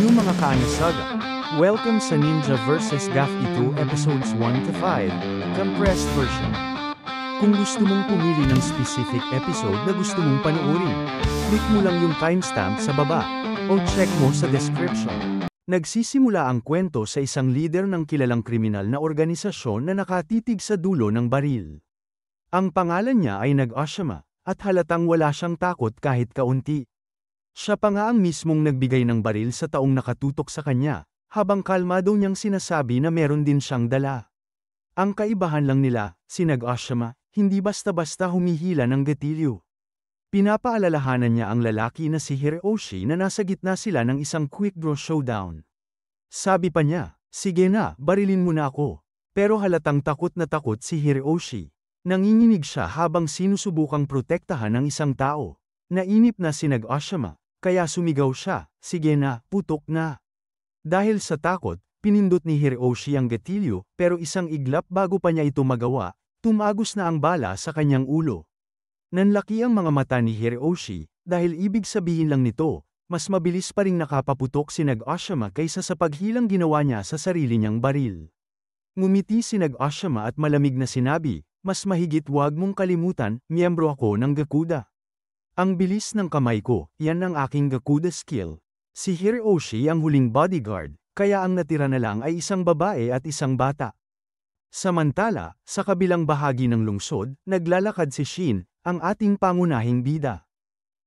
Hello mga kaanasaga! Welcome sa Ninja vs. Gafty 2 Episodes 1 to 5, compressed version. Kung gusto mong pumili ng specific episode na gusto mong panoorin, click mo lang yung timestamp sa baba, o check mo sa description. Nagsisimula ang kwento sa isang leader ng kilalang kriminal na organisasyon na nakatitig sa dulo ng baril. Ang pangalan niya ay Nag-Oshima, at halatang wala siyang takot kahit kaunti. Siya pa nga ang mismong nagbigay ng baril sa taong nakatutok sa kanya, habang kalmado niyang sinasabi na meron din siyang dala. Ang kaibahan lang nila, si Nag-Oshima, hindi basta-basta humihila ng gatilyo. Pinapaalalahanan niya ang lalaki na si Hiroshi na nasa gitna sila ng isang quick draw showdown. Sabi pa niya, "Sige na, barilin mo na ako." Pero halatang takot na takot si Hiroshi. Nanginginig siya habang sinusubukang protektahan ng isang tao. Nainip na si Nag-Oshima. Kaya sumigaw siya, "Sige na, putok na." Dahil sa takot, pinindot ni Hiroshi ang gatilyo, pero isang iglap bago pa niya ito magawa, tumagos na ang bala sa kanyang ulo. Nanlaki ang mga mata ni Hiroshi, dahil ibig sabihin lang nito, mas mabilis pa ring nakapaputok si Nag-Oshima kaysa sa paghilang ginawa niya sa sarili niyang baril. Ngumiti si Nag-Oshima at malamig na sinabi, "Mas mahigit wag mong kalimutan, miyembro ako ng Gakuda. Ang bilis ng kamay ko, yan ang aking Gakuda skill." Si Hiroshi ang huling bodyguard, kaya ang natira na lang ay isang babae at isang bata. Samantala, sa kabilang bahagi ng lungsod, naglalakad si Shin, ang ating pangunahing bida.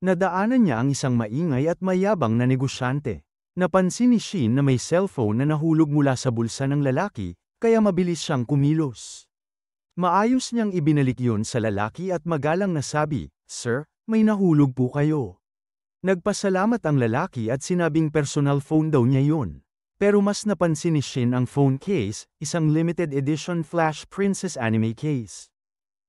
Nadaanan niya ang isang maingay at mayabang na negosyante. Napansin ni Shin na may cellphone na nahulog mula sa bulsa ng lalaki, kaya mabilis siyang kumilos. Maayos niyang ibinalik yun sa lalaki at magalang na sabi, "Sir, may nahulog po kayo." Nagpasalamat ang lalaki at sinabing personal phone daw niya yun. Pero mas napansin ni Shin ang phone case, isang limited edition Flash Princess anime case.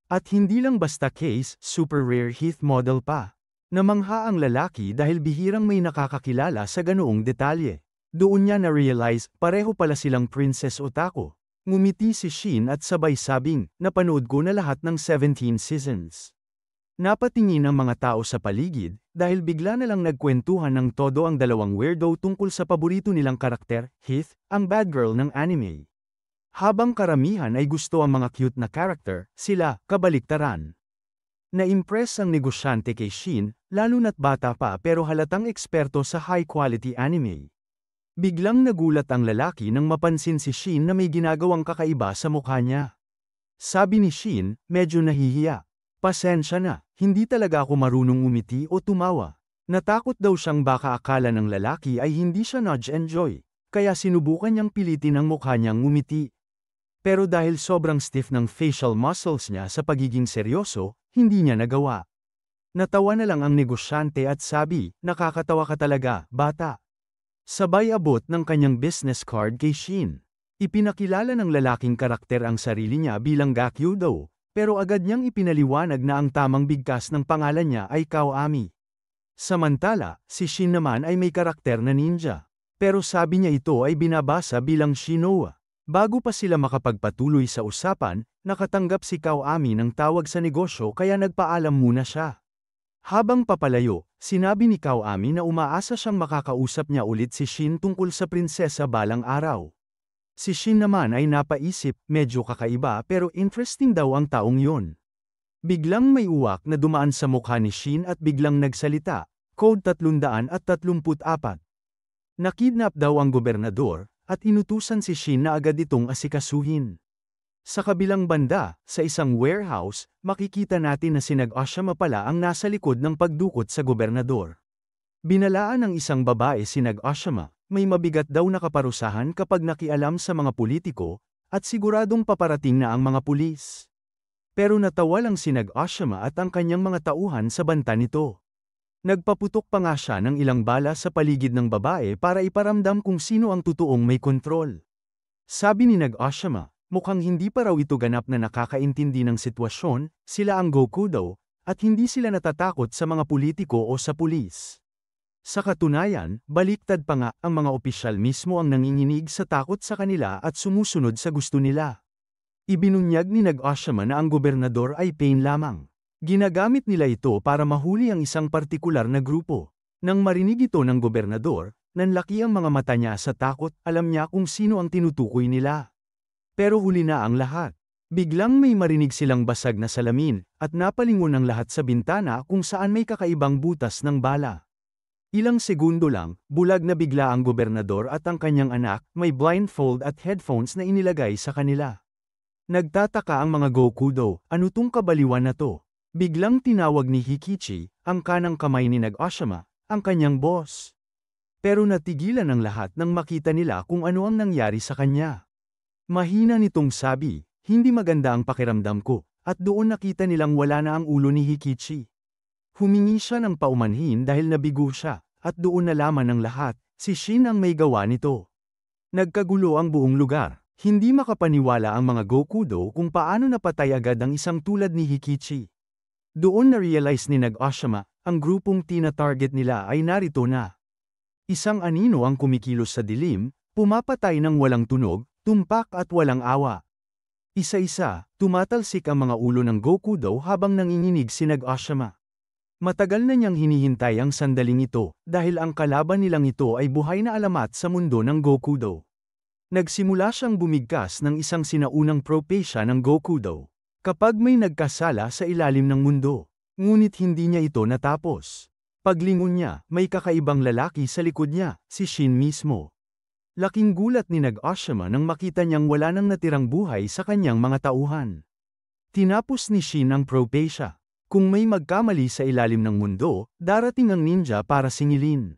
At hindi lang basta case, super rare Heath model pa. Namangha ang lalaki dahil bihirang may nakakakilala sa ganoong detalye. Doon niya na-realize, pareho pala silang princess otaku. Ngumiti si Shin at sabay sabing, "Napanood ko na lahat ng 17 seasons." Napatingin ang mga tao sa paligid, dahil bigla na lang nagkwentuhan ng todo ang dalawang weirdo tungkol sa paborito nilang karakter, Heath, ang bad girl ng anime. Habang karamihan ay gusto ang mga cute na karakter, sila, kabaliktaran. Na-impress ang negosyante kay Shin, lalo na't bata pa pero halatang eksperto sa high-quality anime. Biglang nagulat ang lalaki nang mapansin si Shin na may ginagawang kakaiba sa mukha niya. Sabi ni Shin, medyo nahihiya. "Pasensya na, hindi talaga ako marunong umiti o tumawa." Natakot daw siyang baka akala ng lalaki ay hindi siya nudge-enjoy, kaya sinubukan niyang pilitin ang mukha niyang umiti. Pero dahil sobrang stiff ng facial muscles niya sa pagiging seryoso, hindi niya nagawa. Natawa na lang ang negosyante at sabi, "Nakakatawa ka talaga, bata." Sabay abot ng kanyang business card kay Shin. Ipinakilala ng lalaking karakter ang sarili niya bilang Gakudo. Pero agad niyang ipinaliwanag na ang tamang bigkas ng pangalan niya ay Kaoami. Samantala, si Shin naman ay may karakter na ninja. Pero sabi niya ito ay binabasa bilang Shinoa. Bago pa sila makapagpatuloy sa usapan, nakatanggap si Kaoami ng tawag sa negosyo kaya nagpaalam muna siya. Habang papalayo, sinabi ni Kaoami na umaasa siyang makakausap niya ulit si Shin tungkol sa prinsesa balang araw. Si Shin naman ay napaisip, medyo kakaiba pero interesting daw ang taong yun. Biglang may uwak na dumaan sa mukha ni Shin at biglang nagsalita, "Code 334. Nakidnap daw ang gobernador, at inutusan si Shin na agad itong asikasuhin." Sa kabilang banda, sa isang warehouse, makikita natin na si Nag-Oshima pala ang nasa likod ng pagdukot sa gobernador. Binalaan ng isang babae si Nag-Oshima, may mabigat daw na kaparusahan kapag nakialam sa mga politiko, at siguradong paparating na ang mga pulis. Pero natawa lang si Nag-Oshima at ang kanyang mga tauhan sa banta nito. Nagpaputok pa nga siya ng ilang bala sa paligid ng babae para iparamdam kung sino ang totoong may kontrol. Sabi ni Nag-Oshima, mukhang hindi pa raw ito ganap na nakakaintindi ng sitwasyon, sila ang Gakudo, at hindi sila natatakot sa mga politiko o sa pulis. Sa katunayan, baliktad pa nga, ang mga opisyal mismo ang nanginginig sa takot sa kanila at sumusunod sa gusto nila. Ibinunyag ni Nag-Oshima na ang gobernador ay pain lamang. Ginagamit nila ito para mahuli ang isang partikular na grupo. Nang marinig ito ng gobernador, Nanlaki ang mga mata niya sa takot, alam niya kung sino ang tinutukoy nila. Pero huli na ang lahat. Biglang may marinig silang basag na salamin, at napalingon ang lahat sa bintana kung saan may kakaibang butas ng bala. Ilang segundo lang, bulag na bigla ang gobernador at ang kanyang anak, may blindfold at headphones na inilagay sa kanila. Nagtataka ang mga Gokudo, ano tong kabaliwan na to? Biglang tinawag ni Hikichi, ang kanang kamay ni Nag-Oshima, ang kanyang boss. Pero natigilan ang lahat nang makita nila kung ano ang nangyari sa kanya. Mahina nitong sabi, hindi maganda ang pakiramdam ko, at doon nakita nilang wala na ang ulo ni Hikichi. Humingi siya ng paumanhin dahil nabigo siya, at doon nalaman ng lahat, si Shin ang may gawa nito. Nagkagulo ang buong lugar, hindi makapaniwala ang mga Gokudo kung paano napatay agad ang isang tulad ni Hikichi. Doon na-realize ni Nag-Oshima, ang grupong tina-target nila ay narito na. Isang anino ang kumikilos sa dilim, pumapatay ng walang tunog, tumpak at walang awa. Isa-isa, tumatalsik ang mga ulo ng Gokudo habang nanginginig si Nag-Oshima. Matagal na niyang hinihintay ang sandaling ito, dahil ang kalaban nilang ito ay buhay na alamat sa mundo ng Gokudo. Nagsimula siyang bumigkas ng isang sinaunang propesya ng Gokudo. Kapag may nagkasala sa ilalim ng mundo, ngunit hindi niya ito natapos. Paglingon niya, may kakaibang lalaki sa likod niya, si Shin mismo. Laking gulat ni Nag-Oshima nang makita niyang wala nang natirang buhay sa kanyang mga tauhan. Tinapos ni Shin ang propesya. Kung may magkamali sa ilalim ng mundo, darating ang ninja para singilin.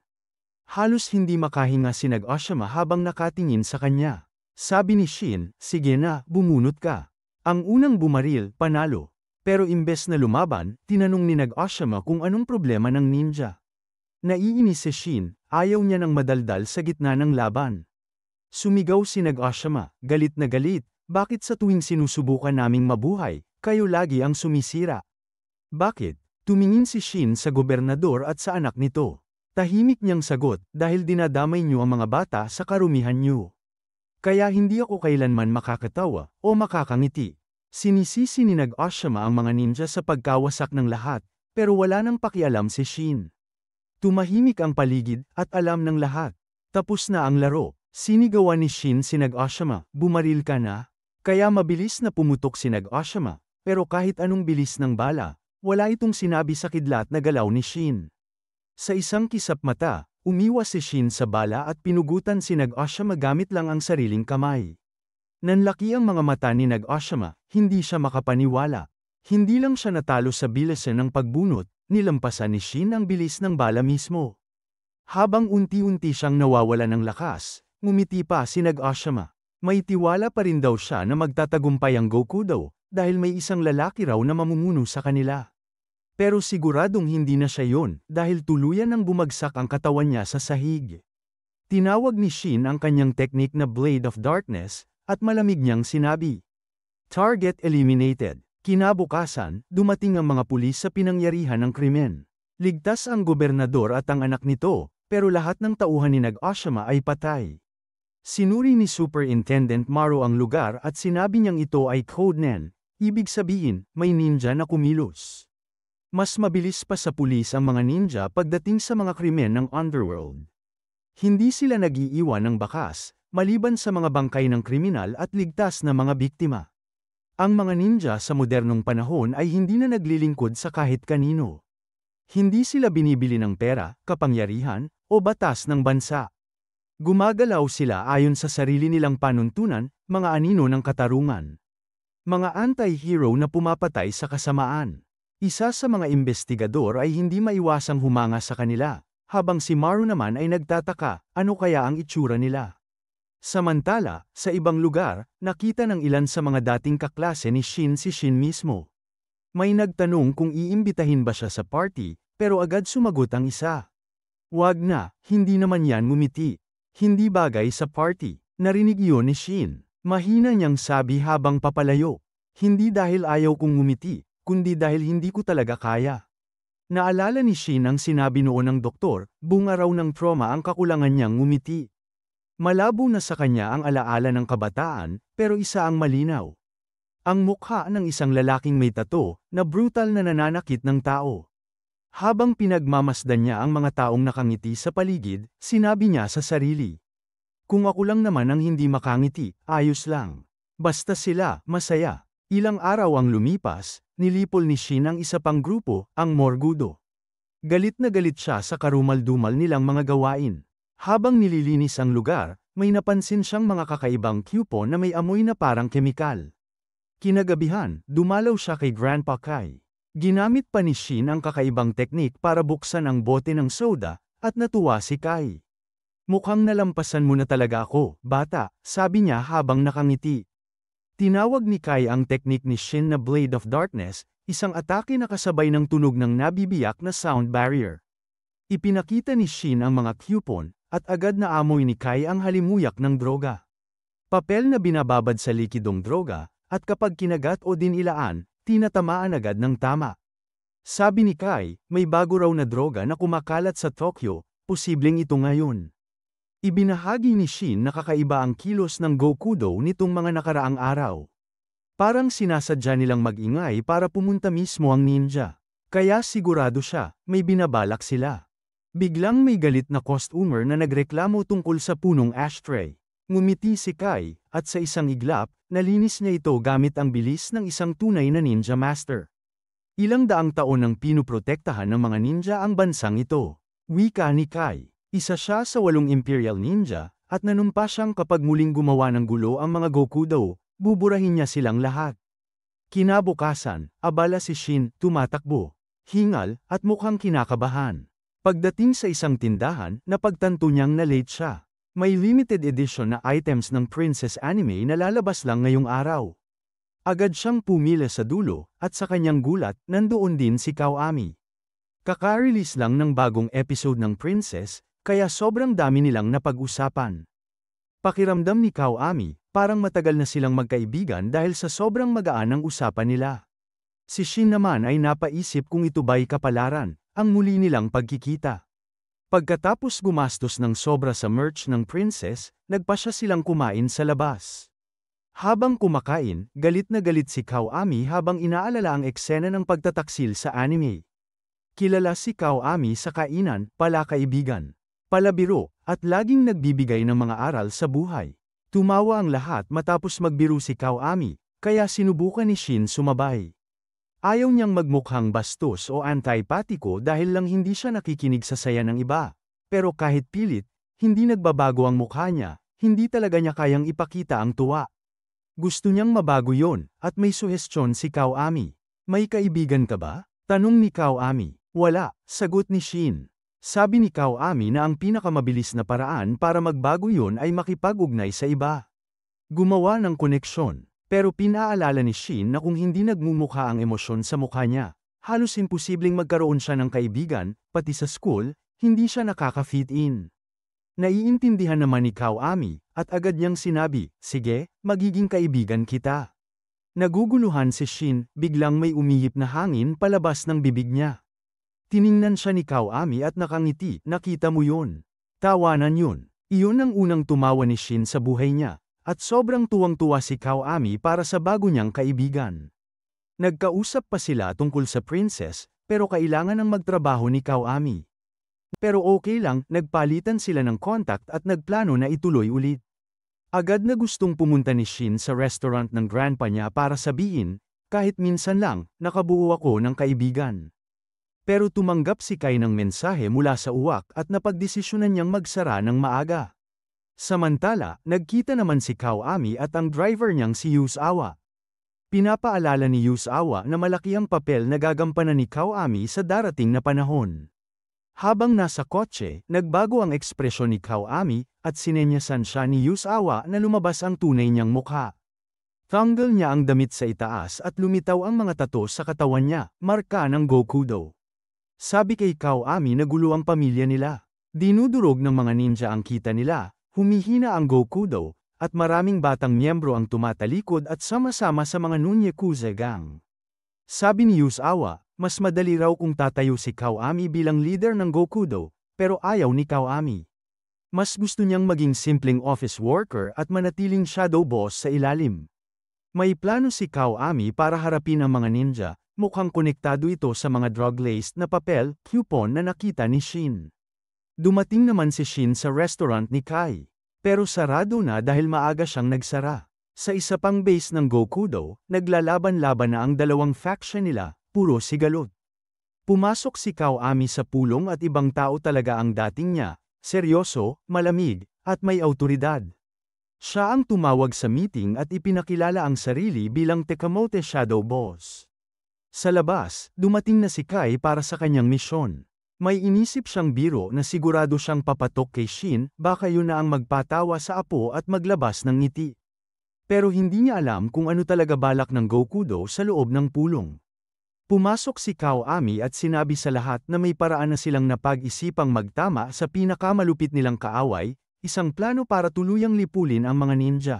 Halos hindi makahinga si Nag-Oshima habang nakatingin sa kanya. Sabi ni Shin, sige na, bumunot ka. Ang unang bumaril, panalo. Pero imbes na lumaban, tinanong ni Nag-Oshima kung anong problema ng ninja. Naiinis si Shin, ayaw niya ng madaldal sa gitna ng laban. Sumigaw si Nag-Oshima, galit na galit, bakit sa tuwing sinusubukan naming mabuhay, kayo lagi ang sumisira? Bakit? Tumingin si Shin sa gobernador at sa anak nito. Tahimik niyang sagot, dahil dinadamay niyo ang mga bata sa karumihan niyo. Kaya hindi ako kailanman makakatawa o makakangiti. Sinisisi ni Nag-Oshima ang mga ninja sa pagkawasak ng lahat, pero wala nang pakialam si Shin. Tumahimik ang paligid at alam ng lahat. Tapos na ang laro. Sinigawan ni Shin si Nag-Oshima, bumaril ka na? Kaya mabilis na pumutok si Nag-Oshima, pero kahit anong bilis ng bala, wala itong sinabi sa kidlat na galaw ni Shin. Sa isang kisap mata, umiwas si Shin sa bala at pinugutan si Nag-Oshima gamit lang ang sariling kamay. Nanlaki ang mga mata ni Nag-Oshima, hindi siya makapaniwala. Hindi lang siya natalo sa bilisan ng pagbunot, nilampasan ni Shin ang bilis ng bala mismo. Habang unti-unti siyang nawawala ng lakas, ngumiti pa si Nag-Oshima. May tiwala pa rin daw siya na magtatagumpay ang Gokudo, dahil may isang lalaki raw na mamumuno sa kanila. Pero siguradong hindi na siya yon, dahil tuluyan nang bumagsak ang katawan niya sa sahig. Tinawag ni Shin ang kanyang teknik na Blade of Darkness, at malamig niyang sinabi, "Target eliminated." Kinabukasan, dumating ang mga pulis sa pinangyarihan ng krimen. Ligtas ang gobernador at ang anak nito, pero lahat ng tauhan ni Nag-Oshima ay patay. Sinuri ni Superintendent Maru ang lugar at sinabi niyang ito ay Code Nen, ibig sabihin, may ninja na kumilos. Mas mabilis pa sa pulis ang mga ninja pagdating sa mga krimen ng underworld. Hindi sila nag-iiwan ng bakas, maliban sa mga bangkay ng kriminal at ligtas na mga biktima. Ang mga ninja sa modernong panahon ay hindi na naglilingkod sa kahit kanino. Hindi sila binibili ng pera, kapangyarihan, o batas ng bansa. Gumagalaw sila ayon sa sarili nilang panuntunan, mga anino ng katarungan. Mga anti-hero na pumapatay sa kasamaan. Isa sa mga investigador ay hindi maiwasang humanga sa kanila, habang si Maru naman ay nagtataka, ano kaya ang itsura nila. Samantala, sa ibang lugar, nakita ng ilan sa mga dating kaklase ni Shin si Shin mismo. May nagtanong kung iimbitahin ba siya sa party, pero agad sumagot ang isa. Wag na, hindi naman yan ngumiti. Hindi bagay sa party. Narinig iyon ni Shin. Mahina niyang sabi habang papalayo. Hindi dahil ayaw kong ngumiti, kundi dahil hindi ko talaga kaya. Naalala ni Shin ang sinabi noon ng doktor, bunga raw ng trauma ang kakulangan niyang ngumiti. Malabo na sa kanya ang alaala ng kabataan, pero isa ang malinaw. Ang mukha ng isang lalaking may tato, na brutal na nananakit ng tao. Habang pinagmamasdan niya ang mga taong nakangiti sa paligid, sinabi niya sa sarili. Kung ako lang naman ang hindi makangiti, ayos lang. Basta sila, masaya. Ilang araw ang lumipas, nilipol ni Shin ang isa pang grupo, ang Morgudo. Galit na galit siya sa karumal-dumal nilang mga gawain. Habang nililinis ang lugar, may napansin siyang mga kakaibang coupon na may amoy na parang kemikal. Kinagabihan, dumalaw siya kay Grandpa Kai. Ginamit pa ni Shin ang kakaibang teknik para buksan ang bote ng soda, at natuwa si Kai. Mukhang nalampasan mo na talaga ako, bata, sabi niya habang nakangiti. Tinawag ni Kai ang teknik ni Shin na Blade of Darkness, isang atake na kasabay ng tunog ng nabibiyak na sound barrier. Ipinakita ni Shin ang mga coupon, at agad na amoy ni Kai ang halimuyak ng droga. Papel na binababad sa likidong droga, at kapag kinagat o dinilaan, tinatamaan agad ng tama. Sabi ni Kai, may bago raw na droga na kumakalat sa Tokyo, posibleng ito ngayon. Ibinahagi ni Shin na kakaiba ang kilos ng Gokudo nitong mga nakaraang araw. Parang sinasadya nilang mag-ingay para pumunta mismo ang ninja. Kaya sigurado siya, may binabalak sila. Biglang may galit na customer na nagreklamo tungkol sa punong ashtray. Ngumiti si Kai, at sa isang iglap, nalinis niya ito gamit ang bilis ng isang tunay na ninja master. Ilang daang taon nang pinuprotektahan ng mga ninja ang bansang ito. Wika ni Kai. Isa siya sa 8 Imperial Ninja, at nanumpa siyang kapag muling gumawa ng gulo ang mga Gokudo, buburahin niya silang lahat. Kinabukasan, abala si Shin, tumatakbo, hingal, at mukhang kinakabahan. Pagdating sa isang tindahan, napagtanto niyang na late siya. May limited edition na items ng Princess Anime na lalabas lang ngayong araw. Agad siyang pumila sa dulo, at sa kanyang gulat, nandoon din si Kawami. Kaka-release lang ng bagong episode ng Princess, kaya sobrang dami nilang napag-usapan. Pakiramdam ni Kawami, parang matagal na silang magkaibigan dahil sa sobrang magaan ang usapan nila. Si Shin naman ay napaisip kung ito ba'y kapalaran, ang muli nilang pagkikita. Pagkatapos gumastos ng sobra sa merch ng Princess, nagpasya silang kumain sa labas. Habang kumakain, galit na galit si Kawami habang inaalala ang eksena ng pagtataksil sa anime. Kilala si Kawami sa kainan, palakaibigan, palabiro, at laging nagbibigay ng mga aral sa buhay. Tumawa ang lahat matapos magbiro si Kawami, kaya sinubukan ni Shin sumabay. Ayaw niyang magmukhang bastos o antipatiko dahil lang hindi siya nakikinig sa saya ng iba. Pero kahit pilit, hindi nagbabago ang mukha niya, hindi talaga niya kayang ipakita ang tuwa. Gusto niyang mabago yon, at may suhestyon si Kawami. May kaibigan ka ba? Tanong ni Kawami. Wala, sagot ni Shin. Sabi ni Kawami na ang pinakamabilis na paraan para magbago yon ay makipag-ugnay sa iba. Gumawa ng koneksyon. Pero pinaalala ni Shin na kung hindi nagmumukha ang emosyon sa mukha niya, halos imposibleng magkaroon siya ng kaibigan, pati sa school, hindi siya nakaka-fit in. Naiintindihan naman ni Kawami, at agad niyang sinabi, sige, magiging kaibigan kita. Naguguluhan si Shin, biglang may umihip na hangin palabas ng bibig niya. Tiningnan siya ni Kawami at nakangiti, nakita mo yun. Tawanan yun. Iyon ang unang tumawa ni Shin sa buhay niya, at sobrang tuwang-tuwa si Kawami para sa bago niyang kaibigan. Nagkausap pa sila tungkol sa Princess, pero kailangan ng magtrabaho ni Kawami. Pero okay lang, nagpalitan sila ng contact at nagplano na ituloy ulit. Agad na gustong pumunta ni Shin sa restaurant ng grandpa niya para sabihin, kahit minsan lang, nakabuo ako ng kaibigan. Pero tumanggap si Kai ng mensahe mula sa uwak at napagdesisyonan niyang magsara ng maaga. Samantala, nagkita naman si Kawami at ang driver niyang si Yusawa. Pinapaalala ni Yusawa na malaki ang papel na gagampanan ni Kawami sa darating na panahon. Habang nasa kotse, nagbago ang ekspresyon ni Kawami at sinenyasan siya ni Yusawa na lumabas ang tunay niyang mukha. Tanggal niya ang damit sa itaas at lumitaw ang mga tato sa katawan niya, marka ng Gokudo. Sabi kay Kawami na gulo ang pamilya nila. Dinudurog ng mga ninja ang kita nila, humihina ang Gokudo, at maraming batang miyembro ang tumatalikod at sama-sama sa mga Nunyakuza gang. Sabi ni Yusawa, mas madali raw kung tatayo si Kawami bilang leader ng Gokudo, pero ayaw ni Kawami. Mas gusto niyang maging simpleng office worker at manatiling shadow boss sa ilalim. May plano si Kawami para harapin ang mga ninja, Mukhang konektado ito sa mga drug-laced na papel, coupon na nakita ni Shin. Dumating naman si Shin sa restaurant ni Kai. Pero sarado na dahil maaga siyang nagsara. Sa isa pang base ng Gokudo, naglalaban-laban na ang dalawang faction nila, puro sigalot. Pumasok si Kawami sa pulong at ibang tao talaga ang dating niya, seryoso, malamig, at may awtoridad. Siya ang tumawag sa meeting at ipinakilala ang sarili bilang Tekamote Shadow Boss. Sa labas, dumating na si Kai para sa kanyang misyon. May inisip siyang biro na sigurado siyang papatok kay Shin, baka yun na ang magpatawa sa apo at maglabas ng ngiti. Pero hindi niya alam kung ano talaga balak ng Gokudo sa loob ng pulong. Pumasok si Kawami at sinabi sa lahat na may paraan na silang napag-isipang magtama sa pinakamalupit nilang kaaway, isang plano para tuluyang lipulin ang mga ninja.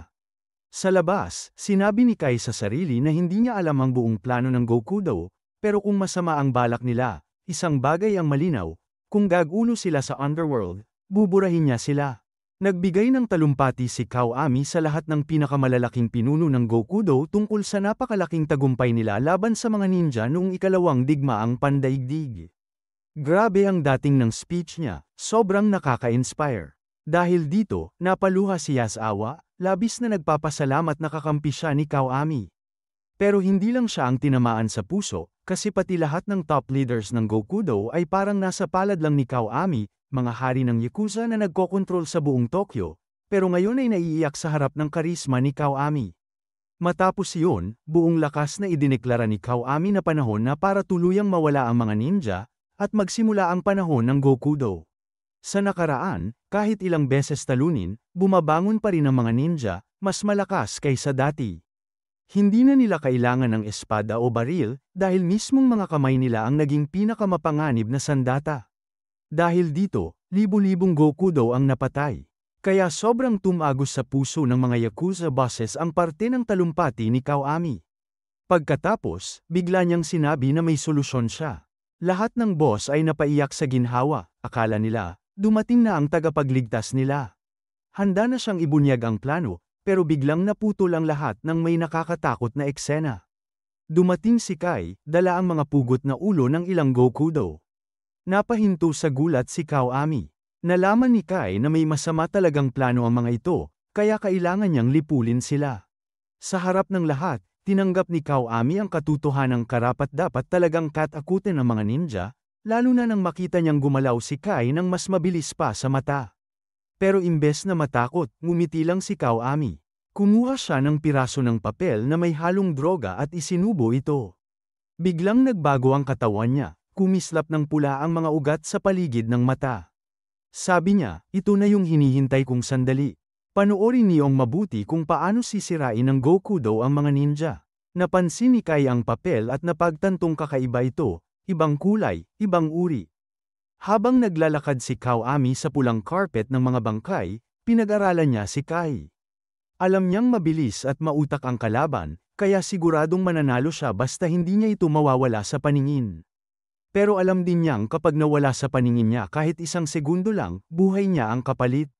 Sa labas, sinabi ni Kai sa sarili na hindi niya alam ang buong plano ng Gokudo, pero kung masama ang balak nila, isang bagay ang malinaw, kung gagulo sila sa underworld, buburahin niya sila. Nagbigay ng talumpati si Kawami sa lahat ng pinakamalalaking pinuno ng Gokudo tungkol sa napakalaking tagumpay nila laban sa mga ninja noong ikalawang digmaang pandaigdig. Grabe ang dating ng speech niya, sobrang nakaka-inspire. Dahil dito, napaluha si Yasawa, labis na nagpapasalamat na kakampi siya ni Kawami. Pero hindi lang siya ang tinamaan sa puso, kasi pati lahat ng top leaders ng Gokudo ay parang nasa palad lang ni Kawami, mga hari ng Yakuza na nagkokontrol sa buong Tokyo, pero ngayon ay naiiyak sa harap ng karisma ni Kawami. Matapos iyon, buong lakas na idineklara ni Kawami na panahon na para tuluyang mawala ang mga ninja, at magsimula ang panahon ng Gokudo. Sa nakaraan, kahit ilang beses talunin, bumabangon pa rin ang mga ninja, mas malakas kaysa dati. Hindi na nila kailangan ng espada o baril, dahil mismong mga kamay nila ang naging pinakamapanganib na sandata. Dahil dito, libu-libong Gokudo ang napatay. Kaya sobrang tumagos sa puso ng mga Yakuza bosses ang parte ng talumpati ni Kawami. Pagkatapos, bigla niyang sinabi na may solusyon siya. Lahat ng boss ay napaiyak sa ginhawa, akala nila, dumating na ang tagapagligtas nila. Handa na siyang ibunyag ang plano, pero biglang naputol ang lahat ng may nakakatakot na eksena. Dumating si Kai, dala ang mga pugot na ulo ng ilang Gokudo. Napahinto sa gulat si Kawami. Nalaman ni Kai na may masama talagang plano ang mga ito, kaya kailangan niyang lipulin sila. Sa harap ng lahat, tinanggap ni Kawami ang katotohanang karapat-dapat talagang katakutin ng mga ninja, lalo na nang makita niyang gumalaw si Kai nang mas mabilis pa sa mata. Pero imbes na matakot, ngumiti lang si Kawami. Kumuha siya ng piraso ng papel na may halong droga at isinubo ito. Biglang nagbago ang katawan niya, kumislap ng pula ang mga ugat sa paligid ng mata. Sabi niya, ito na yung hinihintay kong sandali. Panoorin niyong mabuti kung paano sisirain ng Gokudo ang mga ninja. Napansin ni Kai ang papel at napagtantong kakaiba ito, ibang kulay, ibang uri. Habang naglalakad si Kawami sa pulang carpet ng mga bangkay, pinag-aralan niya si Kai. Alam niyang mabilis at mautak ang kalaban, kaya siguradong mananalo siya basta hindi niya ito mawawala sa paningin. Pero alam din niyang kapag nawala sa paningin niya kahit isang segundo lang, buhay niya ang kapalit.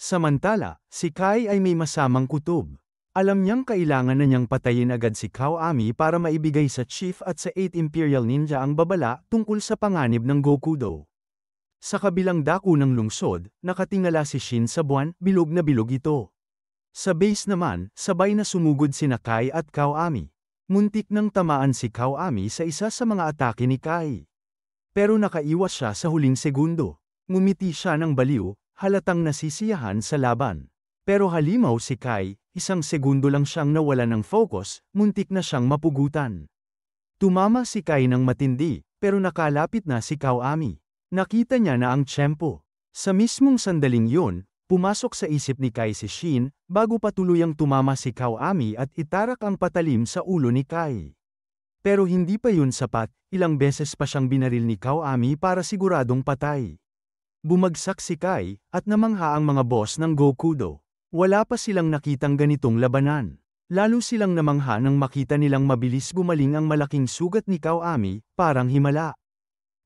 Samantala, si Kai ay may masamang kutob. Alam niyang kailangan na niyang patayin agad si Kawami para maibigay sa Chief at sa 8 Imperial Ninja ang babala tungkol sa panganib ng Gokudo. Sa kabilang dako ng lungsod, nakatingala si Shin sa buwan, bilog na bilog ito. Sa base naman, sabay na sumugod sina Kai at Kawami. Muntik nang tamaan si Kawami sa isa sa mga atake ni Kai. Pero nakaiwas siya sa huling segundo. Ngumiti siya ng baliw, halatang nasisiyahan sa laban. Pero halimaw si Kai, isang segundo lang siyang nawala ng focus, muntik na siyang mapugutan. Tumama si Kai ng matindi, pero nakalapit na si Kawami. Nakita niya na ang tiyempo. Sa mismong sandaling yun, pumasok sa isip ni Kai si Shin, bago pa tuluyang tumama si Kawami at itarak ang patalim sa ulo ni Kai. Pero hindi pa yun sapat, ilang beses pa siyang binaril ni Kawami para siguradong patay. Bumagsak si Kai, at namangha ang mga boss ng Gokudo. Wala pa silang nakitang ganitong labanan. Lalo silang namangha nang makita nilang mabilis gumaling ang malaking sugat ni Kawami, parang himala.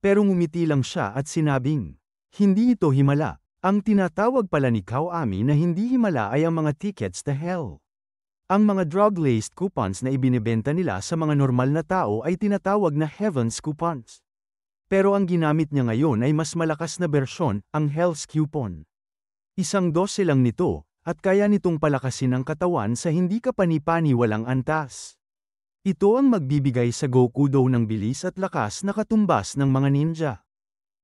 Pero ngumiti lang siya at sinabing, hindi ito himala. Ang tinatawag pala ni Kawami na hindi himala ay ang mga tickets to hell. Ang mga drug-laced coupons na ibinebenta nila sa mga normal na tao ay tinatawag na Heaven's coupons. Pero ang ginamit niya ngayon ay mas malakas na bersyon, ang Hell's coupon. Isang dose lang nito, at kaya nitong palakasin ang katawan sa hindi kapani-pani walang antas. Ito ang magbibigay sa Goku daw ng bilis at lakas na katumbas ng mga ninja.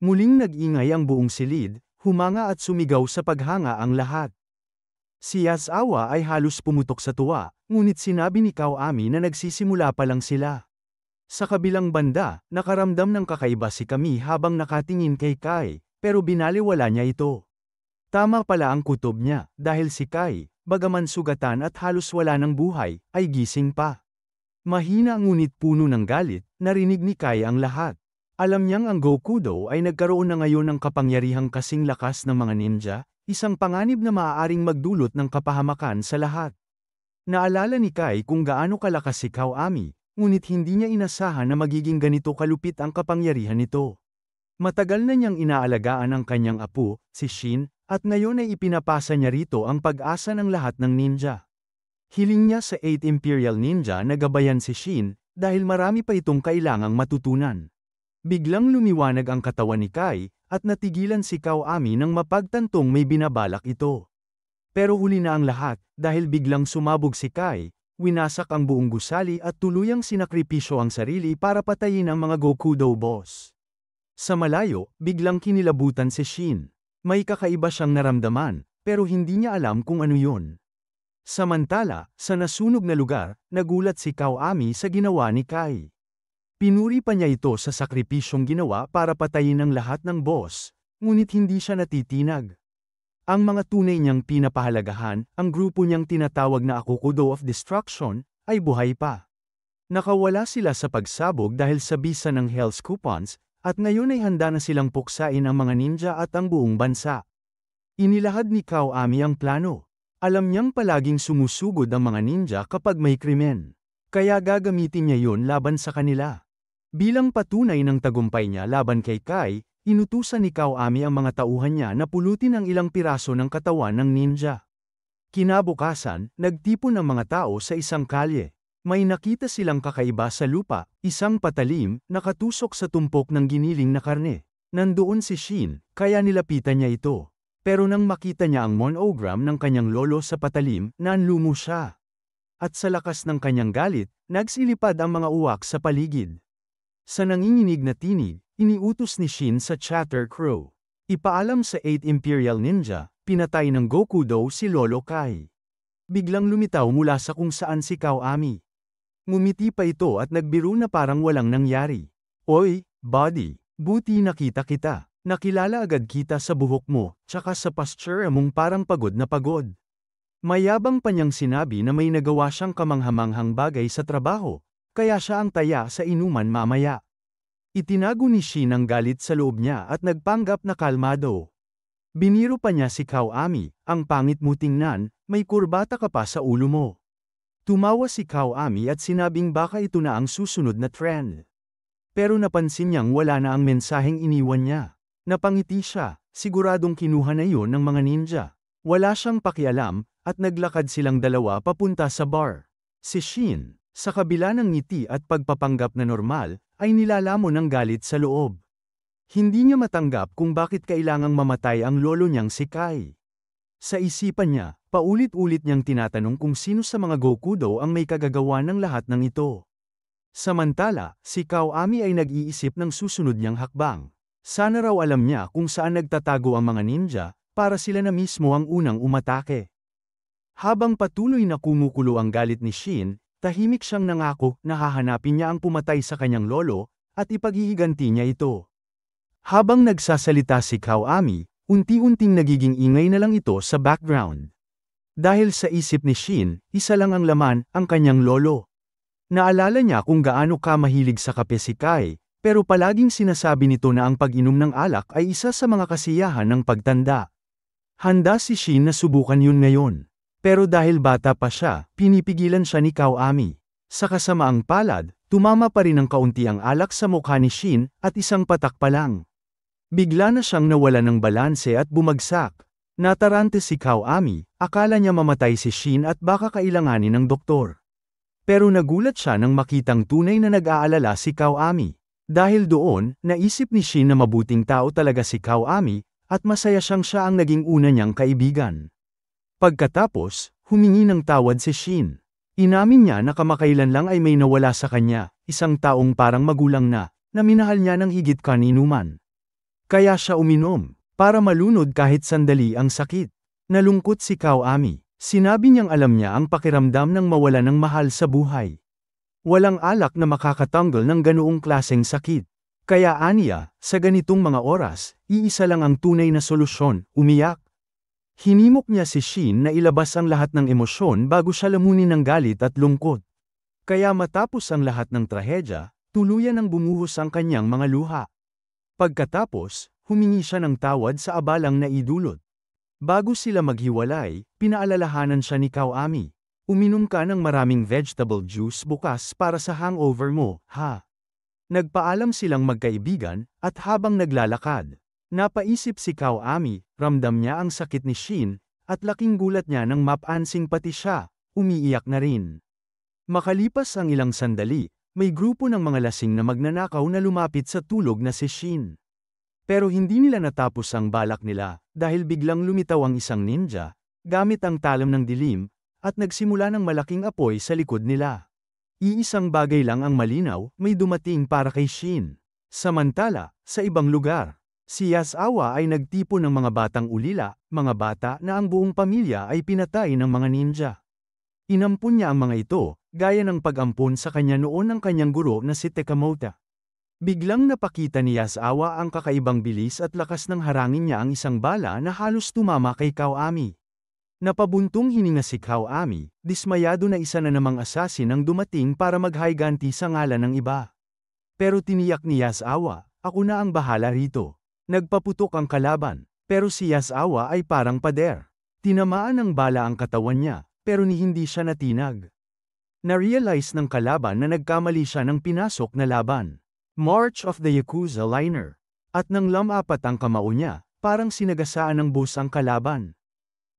Muling nag-ingay ang buong silid, humanga at sumigaw sa paghanga ang lahat. Si Yazawa ay halos pumutok sa tuwa, ngunit sinabi ni Kawami na nagsisimula pa lang sila. Sa kabilang banda, nakaramdam ng kakaiba si Kami habang nakatingin kay Kai, pero binaliwala niya ito. Tama pala ang kutob niya, dahil si Kai, bagaman sugatan at halos wala ng buhay, ay gising pa. Mahina ngunit puno ng galit, narinig ni Kai ang lahat. Alam niyang ang Goku daw ay nagkaroon na ngayon ng kapangyarihang kasing lakas ng mga ninja, isang panganib na maaaring magdulot ng kapahamakan sa lahat. Naalala ni Kai kung gaano kalakas si Kawami, ngunit hindi niya inasahan na magiging ganito kalupit ang kapangyarihan nito. Matagal na niyang inaalagaan ang kanyang apo, si Shin, at ngayon ay ipinapasa niya rito ang pag-asa ng lahat ng ninja. Hiling niya sa 8 Imperial Ninja na gabayan si Shin, dahil marami pa itong kailangang matutunan. Biglang lumiwanag ang katawan ni Kai, at natigilan si Kawami nang mapagtantong may binabalak ito. Pero huli na ang lahat, dahil biglang sumabog si Kai, winasak ang buong gusali at tuluyang sinakripisyo ang sarili para patayin ang mga Gokudo boss. Sa malayo, biglang kinilabutan si Shin. May kakaiba siyang naramdaman, pero hindi niya alam kung ano yun. Samantala, sa nasunog na lugar, nagulat si Kawami sa ginawa ni Kai. Pinuri pa niya ito sa sakripisyong ginawa para patayin ang lahat ng boss, ngunit hindi siya natitinag. Ang mga tunay niyang pinapahalagahan, ang grupo niyang tinatawag na Akukudo of Destruction, ay buhay pa. Nakawala sila sa pagsabog dahil sa bisa ng Hell's coupons, at ngayon ay handa na silang puksain ang mga ninja at ang buong bansa. Inilahad ni Kawami ang plano. Alam niyang palaging sumusugod ang mga ninja kapag may krimen. Kaya gagamitin niya yon laban sa kanila. Bilang patunay ng tagumpay niya laban kay Kai, inutusan ni Kawami ang mga tauhan niya na pulutin ang ilang piraso ng katawan ng ninja. Kinabukasan, nagtipon ang mga tao sa isang kalye. May nakita silang kakaiba sa lupa, isang patalim, nakatusok sa tumpok ng giniling na karne. Nandoon si Shin, kaya nilapitan niya ito. Pero nang makita niya ang monogram ng kanyang lolo sa patalim, nanlumo siya. At sa lakas ng kanyang galit, nagsilipad ang mga uwak sa paligid. Sa nanginginig na tinig, iniutos ni Shin sa Chatter Crow. Ipaalam sa 8 Imperial Ninja, pinatay ng Gokudo si Lolo Kai. Biglang lumitaw mula sa kung saan si Kawami. Ngumiti pa ito at nagbiro na parang walang nangyari. Oy, buddy, buti nakita kita. Nakilala agad kita sa buhok mo, tsaka sa posture mong parang pagod na pagod. Mayabang pa niyang sinabi na may nagawa siyang kamanghamanghang bagay sa trabaho, kaya siya ang taya sa inuman mamaya. Itinago ni Shin ang galit sa loob niya at nagpanggap na kalmado. Biniro pa niya si Kawami, ang pangit mo tingnan, may kurbata ka pa sa ulo mo. Tumawa si Kawami at sinabing baka ito na ang susunod na trend. Pero napansin niyang wala na ang mensaheng iniwan niya. Napangiti siya, siguradong kinuha na iyon ng mga ninja. Wala siyang pakialam, at naglakad silang dalawa papunta sa bar. Si Shin, sa kabila ng ngiti at pagpapanggap na normal, ay nilalamon ng galit sa loob. Hindi niya matanggap kung bakit kailangang mamatay ang lolo niyang si Kai. Sa isipan niya, paulit-ulit niyang tinatanong kung sino sa mga Gokudo ang may kagagawa ng lahat ng ito. Samantala, si Kawami ay nag-iisip ng susunod niyang hakbang. Sana raw alam niya kung saan nagtatago ang mga ninja, para sila na mismo ang unang umatake. Habang patuloy na kumukulo ang galit ni Shin, tahimik siyang nangako na hahanapin niya ang pumatay sa kanyang lolo, at ipaghihiganti niya ito. Habang nagsasalita si Kawami, unti-unting nagiging ingay na lang ito sa background. Dahil sa isip ni Shin, isa lang ang laman, ang kanyang lolo. Naalala niya kung gaano ka mahilig sa kape si Kai, pero palaging sinasabi nito na ang pag-inom ng alak ay isa sa mga kasiyahan ng pagtanda. Handa si Shin na subukan yun ngayon. Pero dahil bata pa siya, pinipigilan siya ni Kawami. Sa kasamaang palad, tumama pa rin ng kaunti ang alak sa mukha ni Shin, at isang patak pa lang. Bigla na siyang nawala ng balanse at bumagsak. Natarante si Kawami, akala niya mamatay si Shin at baka kailanganin ng doktor. Pero nagulat siya nang makitang tunay na nag-aalala si Kawami. Dahil doon, naisip ni Shin na mabuting tao talaga si Kawami, at masaya siyang siya ang naging una niyang kaibigan. Pagkatapos, humingi ng tawad si Shin. Inamin niya na kamakailan lang ay may nawala sa kanya, isang taong parang magulang na minahal niya ng higit kanino man. Kaya siya uminom, para malunod kahit sandali ang sakit. Nalungkot si Kawami. Sinabi niyang alam niya ang pakiramdam ng mawala ng mahal sa buhay. Walang alak na makakatanggal ng ganoong klaseng sakit. Kaya aniya, sa ganitong mga oras, iisa lang ang tunay na solusyon, umiyak. Hinimok niya si Shin na ilabas ang lahat ng emosyon bago siya lamunin ng galit at lungkot. Kaya matapos ang lahat ng trahedya, tuluyan ang bumuhos ang kanyang mga luha. Pagkatapos, humingi siya ng tawad sa abalang naidulot. Bago sila maghiwalay, pinaalalahanan siya ni Kawami. Uminom ka ng maraming vegetable juice bukas para sa hangover mo, ha? Nagpaalam silang magkaibigan, at habang naglalakad, napaisip si Kawami, ramdam niya ang sakit ni Shin, at laking gulat niya nang mapansing pati siya, umiiyak na rin. Makalipas ang ilang sandali, may grupo ng mga lasing na magnanakaw na lumapit sa tulog na si Shin. Pero hindi nila natapos ang balak nila, dahil biglang lumitaw ang isang ninja, gamit ang talam ng dilim, at nagsimula ng malaking apoy sa likod nila. Iisang bagay lang ang malinaw, may dumating para kay Shin. Samantala, sa ibang lugar, si Yasawa ay nagtipon ng mga batang ulila, mga bata na ang buong pamilya ay pinatay ng mga ninja. Inampun niya ang mga ito, gaya ng pag-ampon sa kanya noon ng kanyang guro na si Tekamoto. Biglang napakita ni Yasawa ang kakaibang bilis at lakas ng harangin niya ang isang bala na halos tumama kay Kawami. Napabuntong hininga si Kawami, dismayado na isa na namang asasin ang dumating para maghayganti sa ngalan ng iba. Pero tiniyak ni Yasawa, ako na ang bahala rito. Nagpaputok ang kalaban, pero si Yasawa ay parang pader. Tinamaan ng bala ang katawan niya, pero hindi siya natinag. Na-realize ng kalaban na nagkamali siya ng pinasok na laban. March of the Yakuza Liner. At nang lamapat ang kamao niya, parang sinagasaan ng bus ang kalaban.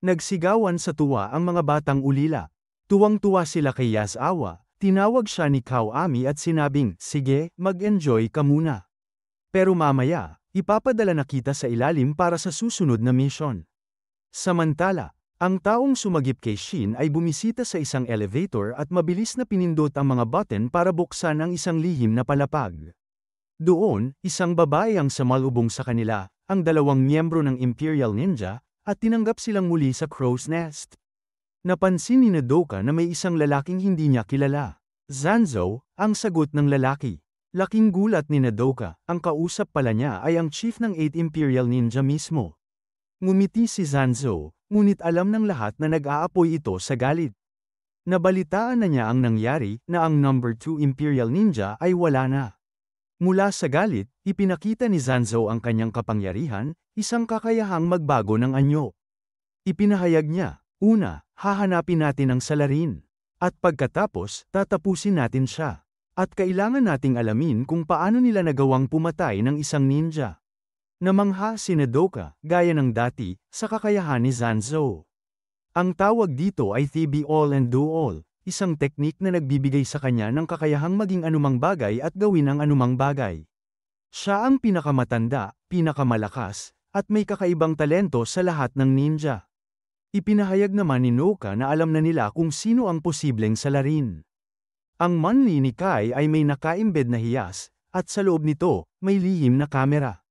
Nagsigawan sa tuwa ang mga batang ulila. Tuwang-tuwa sila kay Yasawa, tinawag siya ni Kawami at sinabing, sige, mag-enjoy ka muna. Pero mamaya, ipapadala na kita sa ilalim para sa susunod na mission. Samantala, ang taong sumagip kay Shin ay bumisita sa isang elevator at mabilis na pinindot ang mga button para buksan ang isang lihim na palapag. Doon, isang babae ang samalubong sa kanila, ang dalawang miyembro ng Imperial Ninja, at tinanggap silang muli sa Crow's Nest. Napansin ni Nodoka na may isang lalaking hindi niya kilala. Zanzo, ang sagot ng lalaki. Laking gulat ni Nodoka, ang kausap pala niya ay ang chief ng 8 Imperial Ninja mismo. Ngumiti si Zanzo, ngunit alam ng lahat na nag-aapoy ito sa galit. Nabalitaan na niya ang nangyari na ang number 2 Imperial Ninja ay wala na. Mula sa galit, ipinakita ni Zanzo ang kanyang kapangyarihan, isang kakayahang magbago ng anyo. Ipinahayag niya, una, hahanapin natin ang salarin. At pagkatapos, tatapusin natin siya. At kailangan nating alamin kung paano nila nagawang pumatay ng isang ninja. Namangha si Nodoka, gaya ng dati, sa kakayahan ni Zanzo. Ang tawag dito ay Be All and Do All. Isang teknik na nagbibigay sa kanya ng kakayahang maging anumang bagay at gawin ang anumang bagay. Siya ang pinakamatanda, pinakamalakas, at may kakaibang talento sa lahat ng ninja. Ipinahayag naman ni Noka na alam na nila kung sino ang posibleng salarin. Ang manli ni Kai ay may nakaimbed na hiyas, at sa loob nito, may lihim na kamera.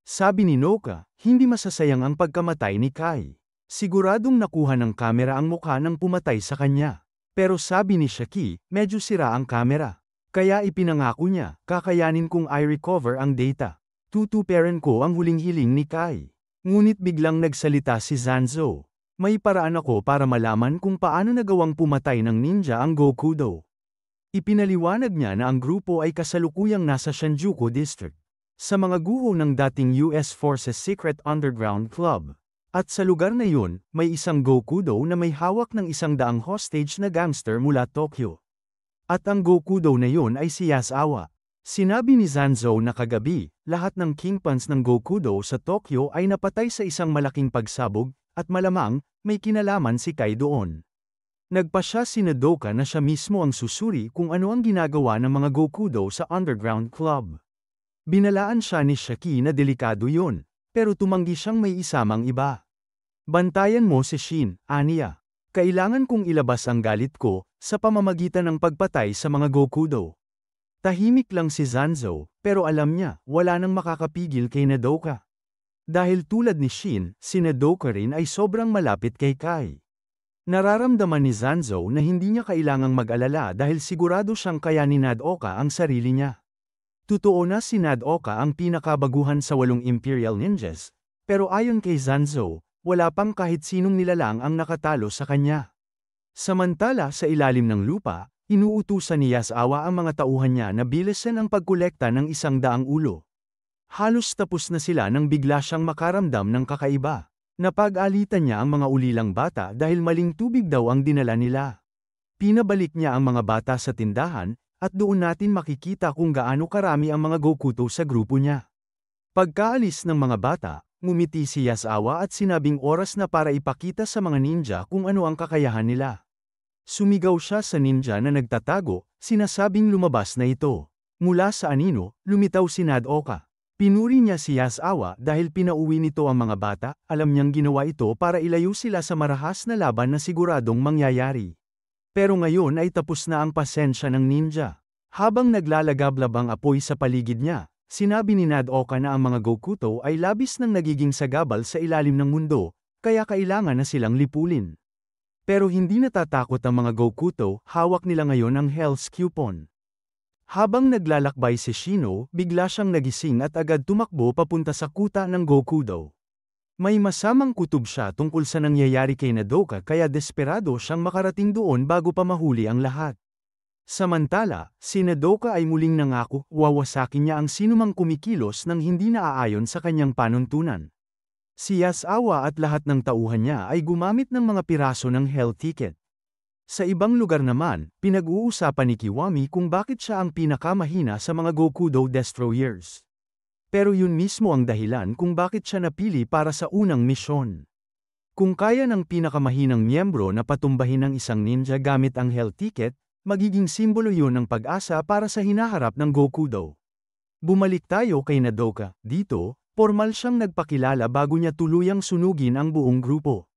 Sabi ni Noka, hindi masasayang ang pagkamatay ni Kai. Siguradong nakuha ng kamera ang mukha ng pumatay sa kanya. Pero sabi ni Shaki, medyo sira ang kamera. Kaya ipinangako niya, kakayanin kong i-recover ang data. Tutuperan ko ang huling hiling ni Kai. Ngunit biglang nagsalita si Zanzo. May paraan ako para malaman kung paano nagawang pumatay ng ninja ang Gokudo. Ipinaliwanag niya na ang grupo ay kasalukuyang nasa Shinjuku District. Sa mga guho ng dating US Forces Secret Underground Club. At sa lugar na yun, may isang Gokudo na may hawak ng 100 hostage na gangster mula Tokyo. At ang Gokudo na yun ay si Yasawa. Sinabi ni Zanzo na kagabi, lahat ng kingpins ng Gokudo sa Tokyo ay napatay sa isang malaking pagsabog, at malamang, may kinalaman si Kai doon. Nagpasya si Nodoka na siya mismo ang susuri kung ano ang ginagawa ng mga Gokudo sa underground club. Binalaan siya ni Shiki na delikado yun, pero tumanggi siyang may isamang iba. Bantayan mo si Shin, aniya. Kailangan kong ilabas ang galit ko, sa pamamagitan ng pagpatay sa mga Gokudo. Tahimik lang si Zanzo, pero alam niya, wala nang makakapigil kay Nodoka. Dahil tulad ni Shin, si Nodoka rin ay sobrang malapit kay Kai. Nararamdaman ni Zanzo na hindi niya kailangang mag-alala dahil sigurado siyang kaya ni Nodoka ang sarili niya. Totoo na si Nodoka ang pinakabaguhan sa 8 Imperial Ninjas, pero ayon kay Zanzo, wala pang kahit sinong nilalang ang nakatalo sa kanya. Samantala sa ilalim ng lupa, inuutusan ni Yasawa ang mga tauhan niya na bilisan ang pagkolekta ng 100 ulo. Halos tapos na sila nang bigla siyang makaramdam ng kakaiba. Napag-alitan niya ang mga ulilang bata dahil maling tubig daw ang dinala nila. Pinabalik niya ang mga bata sa tindahan, at doon natin makikita kung gaano karami ang mga Gokudo sa grupo niya. Pagkaalis ng mga bata, ngumiti si Yasawa at sinabing oras na para ipakita sa mga ninja kung ano ang kakayahan nila. Sumigaw siya sa ninja na nagtatago, sinasabing lumabas na ito. Mula sa anino, lumitaw si Nodoka. Pinuri niya si Yasawa dahil pinauwi nito ang mga bata, alam niyang ginawa ito para ilayo sila sa marahas na laban na siguradong mangyayari. Pero ngayon ay tapos na ang pasensya ng ninja. Habang naglalagablab ang apoy sa paligid niya, sinabi ni Nodoka na ang mga Gokudo ay labis nang nagiging sagabal sa ilalim ng mundo, kaya kailangan na silang lipulin. Pero hindi natatakot ang mga Gokudo, hawak nila ngayon ang Hell's Coupon. Habang naglalakbay si Shino, bigla siyang nagising at agad tumakbo papunta sa kuta ng Gokudo. May masamang kutob siya tungkol sa nangyayari kay Nodoka kaya desperado siyang makarating doon bago pa mahuli ang lahat. Samantala, si Nodoka ay muling nangako, wawasakin niya ang sinumang kumikilos nang hindi naaayon sa kanyang panuntunan. Si Yasawa at lahat ng tauhan niya ay gumamit ng mga piraso ng Hell Ticket. Sa ibang lugar naman, pinag-uusapan ni Kiwami kung bakit siya ang pinakamahina sa mga Gokudo Destroyers. Pero yun mismo ang dahilan kung bakit siya napili para sa unang misyon. Kung kaya ng pinakamahinang miyembro na patumbahin ng isang ninja gamit ang Hell Ticket, magiging simbolo yun ng pag-asa para sa hinaharap ng Gokudo. Bumalik tayo kay Nodoka. Dito, formal siyang nagpakilala bago niya tuluyang sunugin ang buong grupo.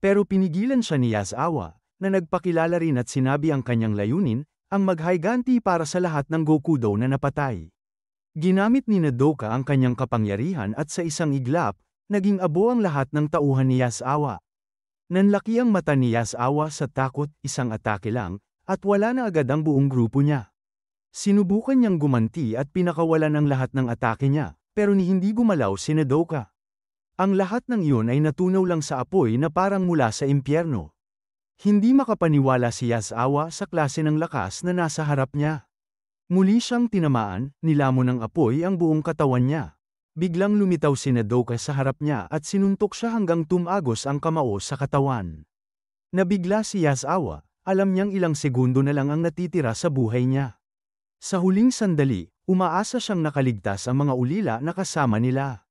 Pero pinigilan siya ni Yasawa, na nagpakilala rin at sinabi ang kanyang layunin, ang maghayganti para sa lahat ng Gokudo na napatay. Ginamit ni Nodoka ang kanyang kapangyarihan at sa isang iglap, naging abo ang lahat ng tauhan ni Yasawa. Nanlaki ang mata ni Yasawa sa takot, isang atake lang, at wala na agad ang buong grupo niya. Sinubukan niyang gumanti at pinakawalan ang lahat ng atake niya, pero hindi gumalaw si Nodoka. Ang lahat ng iyon ay natunaw lang sa apoy na parang mula sa impyerno. Hindi makapaniwala si Yasawa sa klase ng lakas na nasa harap niya. Muli siyang tinamaan, nilamon ng apoy ang buong katawan niya. Biglang lumitaw si Nodoka sa harap niya at sinuntok siya hanggang tumagos ang kamao sa katawan. Nabigla si Yasawa, alam niyang ilang segundo na lang ang natitira sa buhay niya. Sa huling sandali, umaasa siyang nakaligtas ang mga ulila na kasama nila.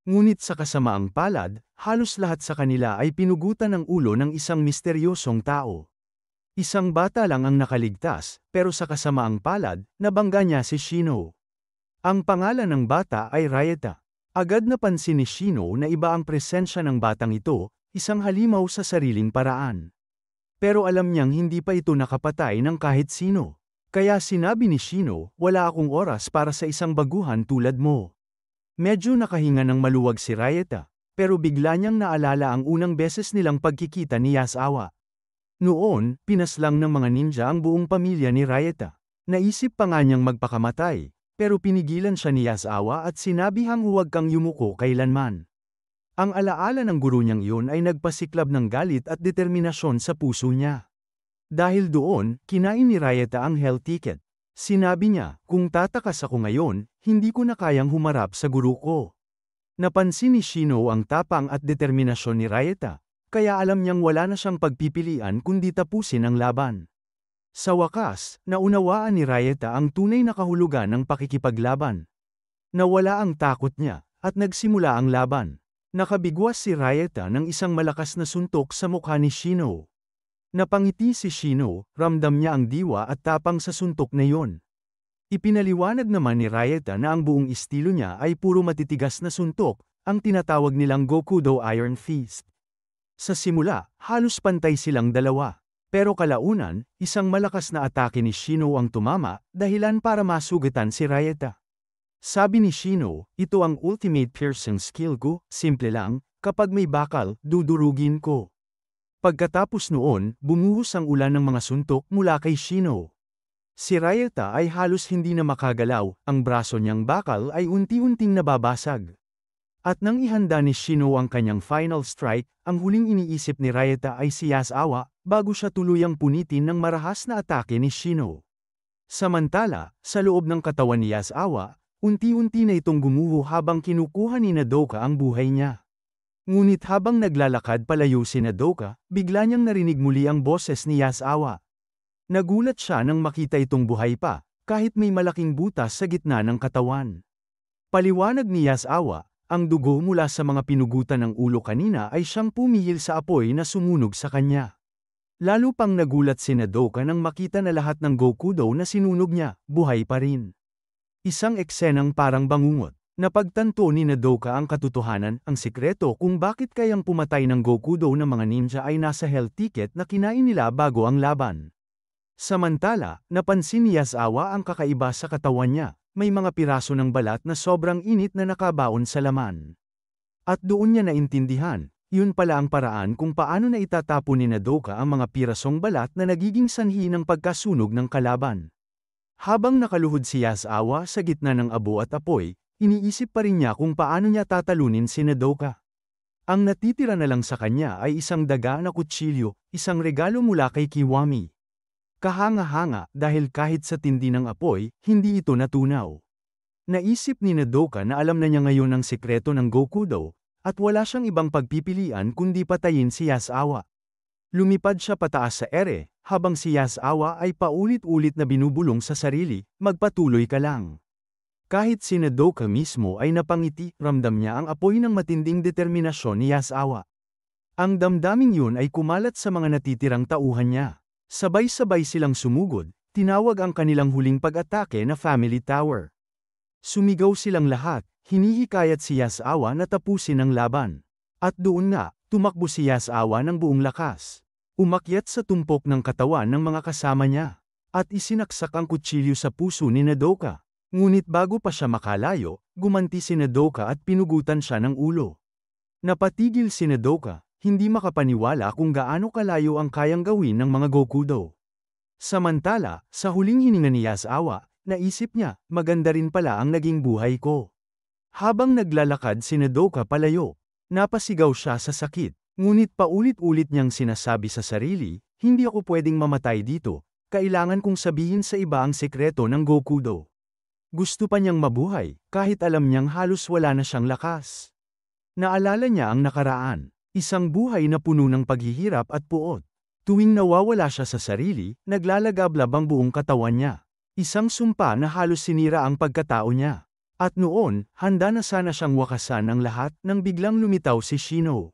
Ngunit sa kasamaang palad, halos lahat sa kanila ay pinugutan ng ulo ng isang misteryosong tao. Isang bata lang ang nakaligtas, pero sa kasamaang palad, nabangga niya si Shino. Ang pangalan ng bata ay Ryota. Agad napansin ni Shino na iba ang presensya ng batang ito, isang halimaw sa sariling paraan. Pero alam niyang hindi pa ito nakapatay ng kahit sino. Kaya sinabi ni Shino, wala akong oras para sa isang baguhan tulad mo. Medyo nakahinga ng maluwag si Ryota, pero bigla niyang naalala ang unang beses nilang pagkikita ni Yasawa. Noon, pinaslang ng mga ninja ang buong pamilya ni Ryota. Naisip pa nga niyang magpakamatay, pero pinigilan siya ni Yasawa at sinabihang huwag kang yumuko kailanman. Ang alaala ng guro niyang iyon ay nagpasiklab ng galit at determinasyon sa puso niya. Dahil doon, kinain ni Ryota ang Hell Ticket. Sinabi niya, kung tatakas ako ngayon, hindi ko na kayang humarap sa guro ko. Napansin ni Shino ang tapang at determinasyon ni Ryota, kaya alam niyang wala na siyang pagpipilian kundi tapusin ang laban. Sa wakas, naunawaan ni Ryota ang tunay na kahulugan ng pakikipaglaban. Nawala ang takot niya, at nagsimula ang laban. Nakabigwas si Ryota ng isang malakas na suntok sa mukha ni Shino. Napangiti si Shino, ramdam niya ang diwa at tapang sa suntok na yon. Ipinaliwanag naman ni Ryota na ang buong estilo niya ay puro matitigas na suntok, ang tinatawag nilang Gokudo Iron Fist. Sa simula, halos pantay silang dalawa. Pero kalaunan, isang malakas na atake ni Shino ang tumama, dahilan para masugatan si Ryota. Sabi ni Shino, ito ang ultimate piercing skill ko, simple lang, kapag may bakal, dudurugin ko. Pagkatapos noon, bumuhos ang ulan ng mga suntok mula kay Shino. Si Ryota ay halos hindi na makagalaw, ang braso niyang bakal ay unti-unting nababasag. At nang ihanda ni Shino ang kanyang final strike, ang huling iniisip ni Ryota ay si Yasawa, bago siya tuluyang punitin ng marahas na atake ni Shino. Samantala, sa loob ng katawan ni Yasawa, unti-unti na itong gumuho habang kinukuha ni Nodoka ang buhay niya. Ngunit habang naglalakad palayo si Nodoka, bigla niyang narinig muli ang boses ni Yasawa. Nagulat siya nang makita itong buhay pa, kahit may malaking butas sa gitna ng katawan. Paliwanag ni Yasawa, ang dugo mula sa mga pinugutan ng ulo kanina ay siyang pumihil sa apoy na sumunog sa kanya. Lalo pang nagulat si Nodoka nang makita na lahat ng Gokudo na sinunog niya, buhay pa rin. Isang eksenang parang bangungot. Napagtanto ni Nodoka ang katotohanan, ang sikreto kung bakit kayang pumatay ng Gokudo ng mga ninja ay nasa hell ticket na kinain nila bago ang laban. Samantala, napansin ni Yasawa ang kakaiba sa katawan niya, may mga piraso ng balat na sobrang init na nakabaon sa laman. At doon niya naintindihan, yun pala ang paraan kung paano na itatapon ni Nodoka ang mga pirasong balat na nagiging sanhi ng pagkasunog ng kalaban. Habang nakaluhod si Yasawa sa gitna ng abo at apoy, iniisip pa rin niya kung paano niya tatalunin si Nodoka. Ang natitira na lang sa kanya ay isang daga na kutsilyo, isang regalo mula kay Kiwami. Kahanga-hanga dahil kahit sa tindi ng apoy, hindi ito natunaw. Naisip ni Nodoka na alam na niya ngayon ang sikreto ng Gokudo, at wala siyang ibang pagpipilian kundi patayin si Yasawa. Lumipad siya pataas sa ere, habang si Yasawa ay paulit-ulit na binubulong sa sarili, magpatuloy ka lang. Kahit si Nodoka mismo ay napangiti, ramdam niya ang apoy ng matinding determinasyon ni Yasawa. Ang damdaming yun ay kumalat sa mga natitirang tauhan niya. Sabay-sabay silang sumugod, tinawag ang kanilang huling pag-atake na Family Tower. Sumigaw silang lahat, hinihikayat si Yasawa na tapusin ang laban. At doon nga, tumakbo si Yasawa ng buong lakas. Umakyat sa tumpok ng katawan ng mga kasama niya, at isinaksak ang kutsilyo sa puso ni Nodoka. Ngunit bago pa siya makalayo, gumanti si Nodoka at pinugutan siya ng ulo. Napatigil si Nodoka, hindi makapaniwala kung gaano kalayo ang kayang gawin ng mga Gokudo. Samantala, sa huling hininga ni Yasawa, naisip niya, maganda rin pala ang naging buhay ko. Habang naglalakad si Nodoka palayo, napasigaw siya sa sakit. Ngunit paulit-ulit niyang sinasabi sa sarili, hindi ako pwedeng mamatay dito, kailangan kong sabihin sa iba ang sekreto ng Gokudo. Gusto pa niyang mabuhay, kahit alam niyang halos wala na siyang lakas. Naalala niya ang nakaraan, isang buhay na puno ng paghihirap at puot. Tuwing nawawala siya sa sarili, naglalagablab ang buong katawan niya. Isang sumpa na halos sinira ang pagkatao niya. At noon, handa na sana siyang wakasan ang lahat nang biglang lumitaw si Shino.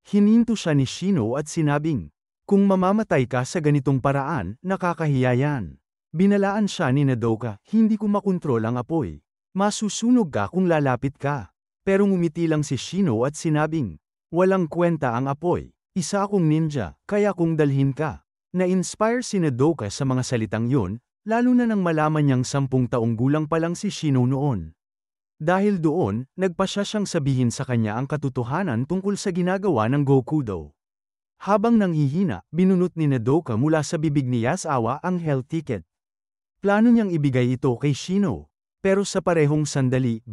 Hininto siya ni Shino at sinabing, kung mamamatay ka sa ganitong paraan, nakakahiya yan. Binalaan siya ni Nodoka, hindi ko makontrol ang apoy. Masusunog ka kung lalapit ka. Pero ngumiti lang si Shino at sinabing, walang kwenta ang apoy. Isa akong ninja, kaya kung dalhin ka. Na-inspire si Nodoka sa mga salitang yun, lalo na nang malaman niyang 10 taong gulang pa lang si Shino noon. Dahil doon, nagpasya siyang sabihin sa kanya ang katotohanan tungkol sa ginagawa ng Gokudo. Habang nanghihina, binunot ni Nodoka mula sa bibig ni Yasawa ang hell ticket. Plano niyang ibigay ito kay Shino. Pero sa parehong sandali,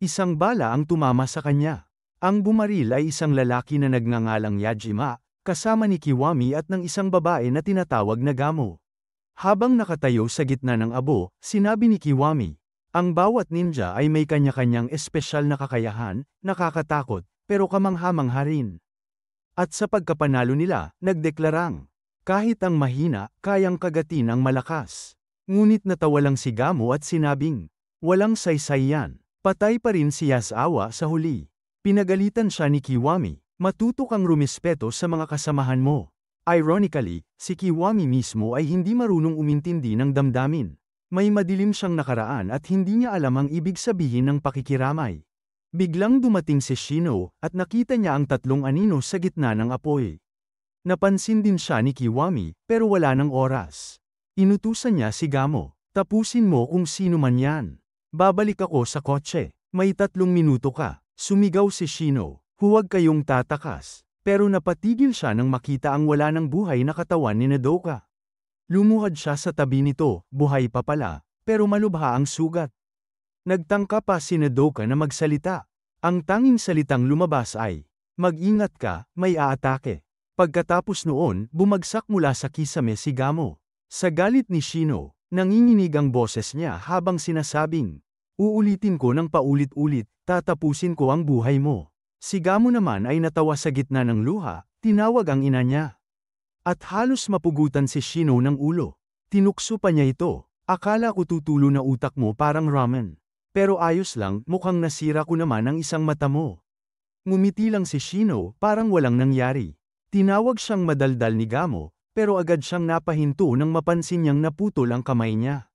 isang bala ang tumama sa kanya. Ang bumaril ay isang lalaki na nagngangalang Yajima, kasama ni Kiwami at ng isang babae na tinatawag na Gamo. Habang nakatayo sa gitna ng abo, sinabi ni Kiwami, ang bawat ninja ay may kanya-kanyang espesyal na kakayahan, nakakatakot, pero kamangha-mangha rin. At sa pagkapanalo nila, nagdeklarang, kahit ang mahina, kayang kagatin ang malakas. Ngunit natawa lang si Gamo at sinabing, walang saysay yan, patay pa rin si Yasawa sa huli. Pinagalitan siya ni Kiwami, matuto kang rumispeto sa mga kasamahan mo. Ironically, si Kiwami mismo ay hindi marunong umintindi ng damdamin. May madilim siyang nakaraan at hindi niya alam ang ibig sabihin ng pakikiramay. Biglang dumating si Shino at nakita niya ang tatlong anino sa gitna ng apoy. Napansin din siya ni Kiwami pero wala ng oras. Inutusan niya si Gamo, tapusin mo kung sino man yan. Babalik ako sa kotse, may 3 minuto ka. Sumigaw si Shino, huwag kayong tatakas. Pero napatigil siya nang makita ang wala ng buhay na katawan ni Nodoka. Lumuhad siya sa tabi nito, buhay pa pala, pero malubha ang sugat. Nagtangka pa si Nodoka na magsalita. Ang tanging salitang lumabas ay, mag-ingat ka, may aatake. Pagkatapos noon, bumagsak mula sa kisame si Gamo. Sa galit ni Shino, nanginginig ang boses niya habang sinasabing, uulitin ko ng paulit-ulit, tatapusin ko ang buhay mo. Si Gamo naman ay natawa sa gitna ng luha, tinawag ang ina niya. At halos mapugutan si Shino ng ulo. Tinukso pa niya ito, akala ko tutulo na utak mo parang ramen. Pero ayos lang, mukhang nasira ko naman ang isang mata mo. Ngumiti lang si Shino, parang walang nangyari. Tinawag siyang madaldal ni Gamo, pero agad siyang napahinto nang mapansin niyang naputol ang kamay niya.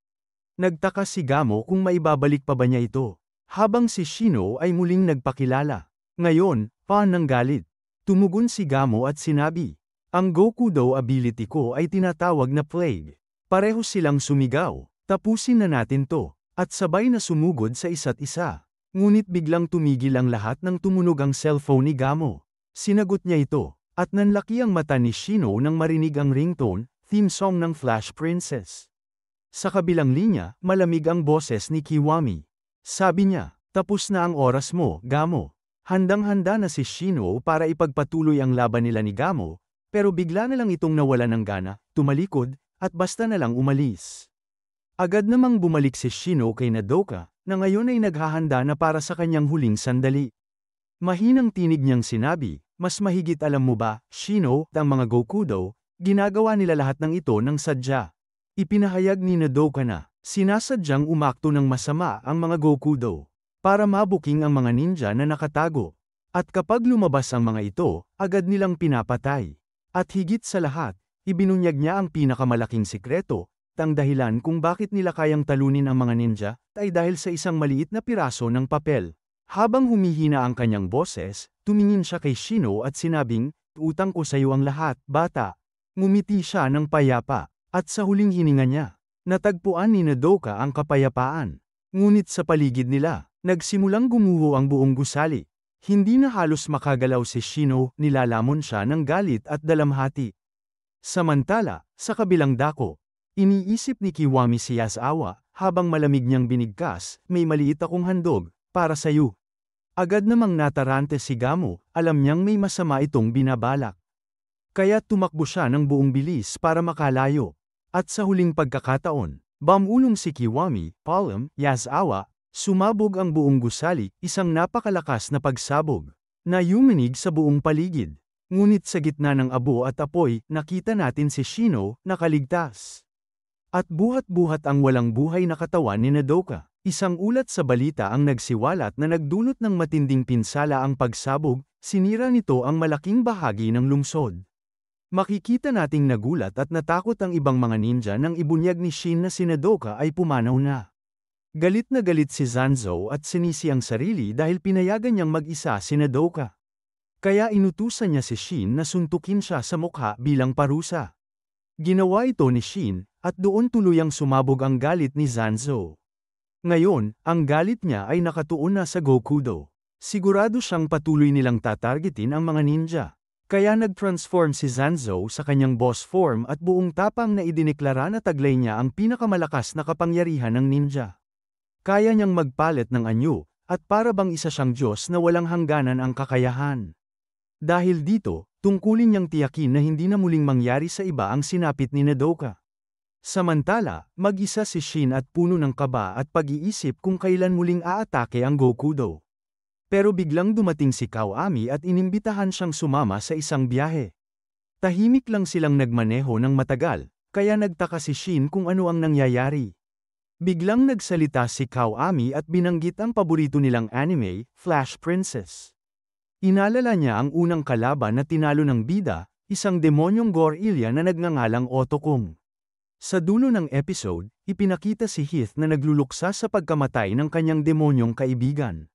Nagtaka si Gamo kung maibabalik pa ba niya ito. Habang si Shino ay muling nagpakilala. Ngayon, paan ng galit. Tumugon si Gamo at sinabi, ang Gokudo ability ko ay tinatawag na Plague. Pareho silang sumigaw, tapusin na natin to, at sabay na sumugod sa isa't isa. Ngunit biglang tumigil ang lahat nang tumunog ang cellphone ni Gamo. Sinagot niya ito. At nanlaki ang mata ni Shino nang marinig ang ringtone, theme song ng Flash Princess. Sa kabilang linya, malamig ang boses ni Kiwami. Sabi niya, tapos na ang oras mo, Gamo. Handang-handa na si Shino para ipagpatuloy ang laban nila ni Gamo, pero bigla na lang itong nawala ng gana, tumalikod, at basta na lang umalis. Agad namang bumalik si Shino kay Nodoka, na ngayon ay naghahanda na para sa kanyang huling sandali. Mahinang tinig niyang sinabi, mas mahigit alam mo ba, Shino, ang mga Gokudo, ginagawa nila lahat ng ito ng sadya. Ipinahayag ni Nodoka na, sinasadyang umakto ng masama ang mga Gokudo, para mabuking ang mga ninja na nakatago. At kapag lumabas ang mga ito, agad nilang pinapatay. At higit sa lahat, ibinunyag niya ang pinakamalaking sikreto, ang dahilan kung bakit nila kayang talunin ang mga ninja, ay dahil sa isang maliit na piraso ng papel. Habang humihina ang kanyang boses, tumingin siya kay Shino at sinabing, utang ko sa iyo ang lahat, bata. Ngumiti siya ng payapa, at sa huling hininga niya, natagpuan ni Nodoka ang kapayapaan. Ngunit sa paligid nila, nagsimulang gumuho ang buong gusali. Hindi na halos makagalaw si Shino, nilalamon siya ng galit at dalamhati. Samantala, sa kabilang dako, iniisip ni Kiwami si Yasawa, habang malamig niyang binigkas, may maliit akong handog, para sa'yo. Agad namang natarante si Gamo, alam niyang may masama itong binabalak. Kaya tumakbo siya ng buong bilis para makalayo. At sa huling pagkakataon, bumulong si Kiwami, Palm, Yasawa, sumabog ang buong gusali, isang napakalakas na pagsabog, na yuminig sa buong paligid. Ngunit sa gitna ng abo at apoy, nakita natin si Shino, nakaligtas. At buhat-buhat ang walang buhay na katawan ni Nodoka. Isang ulat sa balita ang nagsiwalat na nagdulot ng matinding pinsala ang pagsabog, sinira nito ang malaking bahagi ng lungsod. Makikita nating nagulat at natakot ang ibang mga ninja nang ibunyag ni Shin na si Nodoka ay pumanaw na. Galit na galit si Zanzo at sinisi ang sarili dahil pinayagan niyang mag-isa si Nodoka. Kaya inutusan niya si Shin na suntukin siya sa mukha bilang parusa. Ginawa ito ni Shin, at doon tuluyang sumabog ang galit ni Zanzo. Ngayon, ang galit niya ay nakatuon na sa Gokudo. Sigurado siyang patuloy nilang tatargetin ang mga ninja. Kaya nag-transform si Zanzo sa kanyang boss form at buong tapang na idineklara na taglay niya ang pinakamalakas na kapangyarihan ng ninja. Kaya niyang magpalit ng anyo, at para bang isa siyang Diyos na walang hangganan ang kakayahan. Dahil dito, tungkulin niyang tiyakin na hindi na muling mangyari sa iba ang sinapit ni Nodoka. Samantala, mag-isa si Shin at puno ng kaba at pag-iisip kung kailan muling aatake ang Gokudo. Pero biglang dumating si Kawami at inimbitahan siyang sumama sa isang biyahe. Tahimik lang silang nagmaneho ng matagal, kaya nagtaka si Shin kung ano ang nangyayari. Biglang nagsalita si Kawami at binanggit ang paborito nilang anime, Flash Princess. Inalala niya ang unang kalaban na tinalo ng bida, isang demonyong gorilla na nagngangalang Otokong. Sa dulo ng episode, ipinakita si Heath na nagluluksa sa pagkamatay ng kanyang demonyong kaibigan.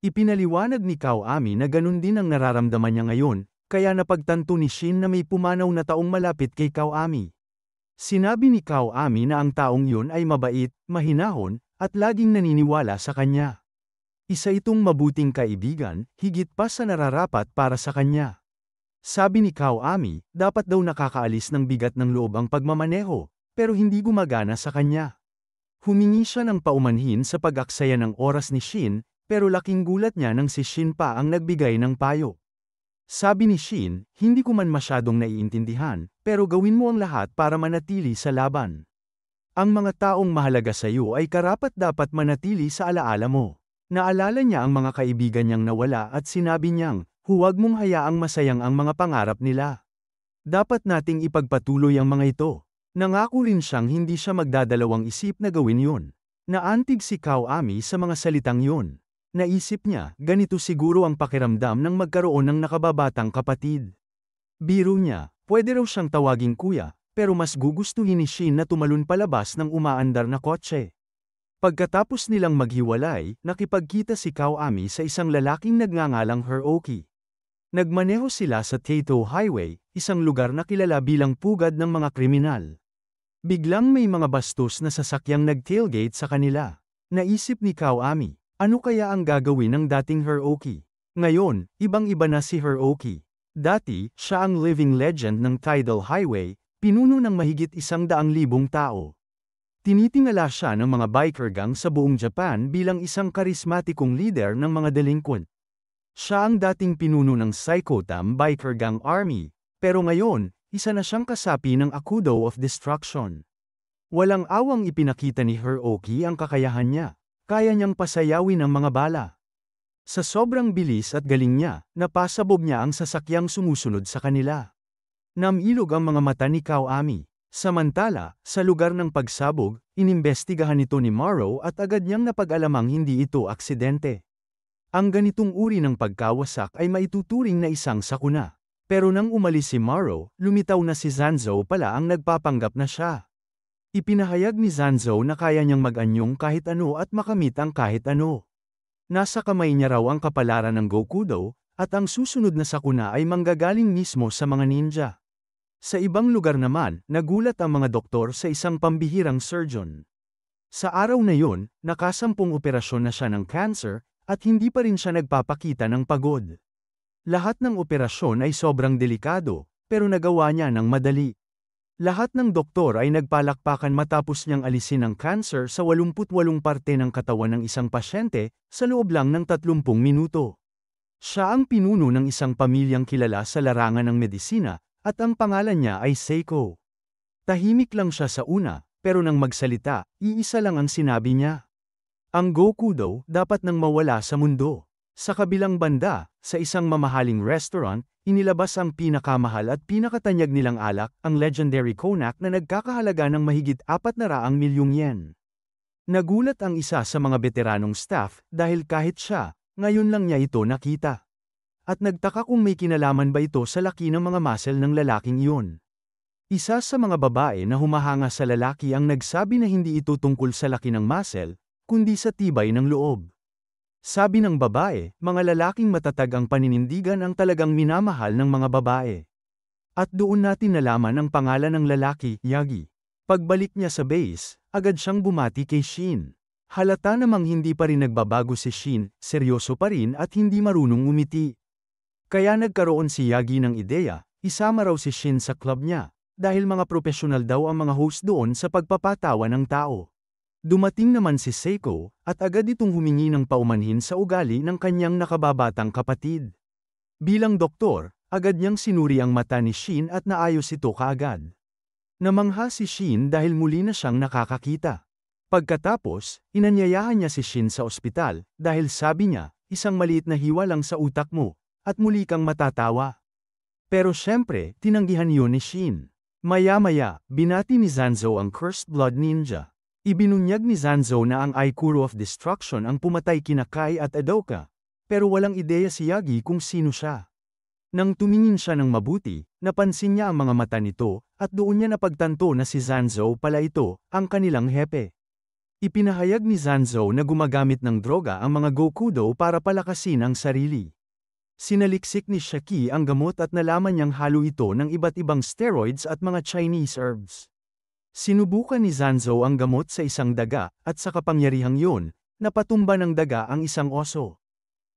Ipinaliwanag ni Kawami na ganun din ang nararamdaman niya ngayon, kaya napagtanto ni Shin na may pumanaw na taong malapit kay Kawami. Sinabi ni Kawami na ang taong yun ay mabait, mahinahon, at laging naniniwala sa kanya. Isa itong mabuting kaibigan, higit pa sa nararapat para sa kanya. Sabi ni Kawami, dapat daw nakakaalis ng bigat ng loob ang pagmamaneho, pero hindi gumagana sa kanya. Humingi siya ng paumanhin sa pag-aksaya ng oras ni Shin, pero laking gulat niya nang si Shin pa ang nagbigay ng payo. Sabi ni Shin, hindi ko man masyadong naiintindihan, pero gawin mo ang lahat para manatili sa laban. Ang mga taong mahalaga sa iyo ay karapat-dapat manatili sa alaala mo. Naalala niya ang mga kaibigan niyang nawala at sinabi niyang, huwag mong hayaang masayang ang mga pangarap nila. Dapat nating ipagpatuloy ang mga ito. Nangako rin siyang hindi siya magdadalawang isip na gawin yun. Naantig si Kawami sa mga salitang yun. Naisip niya, ganito siguro ang pakiramdam ng magkaroon ng nakababatang kapatid. Biro niya, pwede raw siyang tawaging kuya, pero mas gugustuhin ni Shin na tumalon palabas ng umaandar na kotse. Pagkatapos nilang maghiwalay, nakipagkita si Kawami sa isang lalaking nagngangalang Hiroki. Nagmaneho sila sa Taito Highway, isang lugar na kilala bilang pugad ng mga kriminal. Biglang may mga bastos na sasakyang nag-tailgate sa kanila. Naisip ni Kawami, ano kaya ang gagawin ng dating Hiroki? Ngayon, ibang-iba na si Hiroki. Dati, siya ang living legend ng Tidal Highway, pinuno ng mahigit 100,000 tao. Tinitingala siya ng mga biker gang sa buong Japan bilang isang karismatikong leader ng mga delinquent. Siya ang dating pinuno ng Psychotam Biker Gang Army, pero ngayon, isa na siyang kasapi ng Akudo of Destruction. Walang awang ipinakita ni Hiroki ang kakayahan niya, kaya niyang pasayawin ang mga bala. Sa sobrang bilis at galing niya, napasabog niya ang sasakyang sumusunod sa kanila. Namilog ang mga mata ni Kawami. Samantala, sa lugar ng pagsabog, inimbestigahan ito ni Morrow at agad niyang napag-alamang hindi ito aksidente. Ang ganitong uri ng pagkawasak ay maituturing na isang sakuna. Pero nang umalis si Morrow, lumitaw na si Zanzo pala ang nagpapanggap na siya. Ipinahayag ni Zanzo na kaya niyang mag-anyong kahit ano at makamit ang kahit ano. Nasa kamay niya raw ang kapalaran ng Gokudo, at ang susunod na sakuna ay manggagaling mismo sa mga ninja. Sa ibang lugar naman, nagulat ang mga doktor sa isang pambihirang surgeon. Sa araw na yun, nakasampung operasyon na siya ng cancer, at hindi pa rin siya nagpapakita ng pagod. Lahat ng operasyon ay sobrang delikado, pero nagawa niya ng madali. Lahat ng doktor ay nagpalakpakan matapos niyang alisin ang cancer sa 88 parte ng katawan ng isang pasyente, sa loob lang ng 30 minuto. Siya ang pinuno ng isang pamilyang kilala sa larangan ng medisina, at ang pangalan niya ay Seiko. Tahimik lang siya sa una, pero nang magsalita, iisa lang ang sinabi niya. Ang Gokudo dapat nang mawala sa mundo. Sa kabilang banda, sa isang mamahaling restaurant, inilabas ang pinakamahal at pinakatanyag nilang alak, ang legendary cognac na nagkakahalaga ng mahigit 400 milyong yen. Nagulat ang isa sa mga veteranong staff dahil kahit siya, ngayon lang niya ito nakita. At nagtaka kung may kinalaman ba ito sa laki ng mga muscle ng lalaking iyon. Isa sa mga babae na humahanga sa lalaki ang nagsabi na hindi ito tungkol sa laki ng muscle, kundi sa tibay ng loob. Sabi ng babae, mga lalaking matatag ang paninindigan ang talagang minamahal ng mga babae. At doon natin nalaman ang pangalan ng lalaki, Yagi. Pagbalik niya sa base, agad siyang bumati kay Shin. Halata namang hindi pa rin nagbabago si Shin, seryoso pa rin at hindi marunong umiti. Kaya nagkaroon si Yagi ng ideya, isama raw si Shin sa club niya, dahil mga profesional daw ang mga host doon sa pagpapatawa ng tao. Dumating naman si Seiko, at agad itong humingi ng paumanhin sa ugali ng kanyang nakababatang kapatid. Bilang doktor, agad niyang sinuri ang mata ni Shin at naayos ito kaagad. Namangha si Shin dahil muli na siyang nakakakita. Pagkatapos, inanyayahan niya si Shin sa ospital, dahil sabi niya, isang maliit na hiwa lang sa utak mo, at muli kang matatawa. Pero syempre, tinanggihan yun ni Shin. Maya-maya, binati ni Zanzo ang Cursed Blood Ninja. Ibinunyag ni Zanzo na ang Aikuro of Destruction ang pumatay kina Kai at Edoka. pero walang ideya si Yagi kung sino siya. Nang tumingin siya ng mabuti, napansin niya ang mga mata nito, at doon niya napagtanto na si Zanzou pala ito, ang kanilang hepe. Ipinahayag ni Zanzou na gumagamit ng droga ang mga Gokudo para palakasin ang sarili. Sinaliksik ni Shaki ang gamot at nalaman niyang halo ito ng iba't ibang steroids at mga Chinese herbs. Sinubukan ni Zanzou ang gamot sa isang daga, at sa kapangyarihang yun, napatumba ng daga ang isang oso.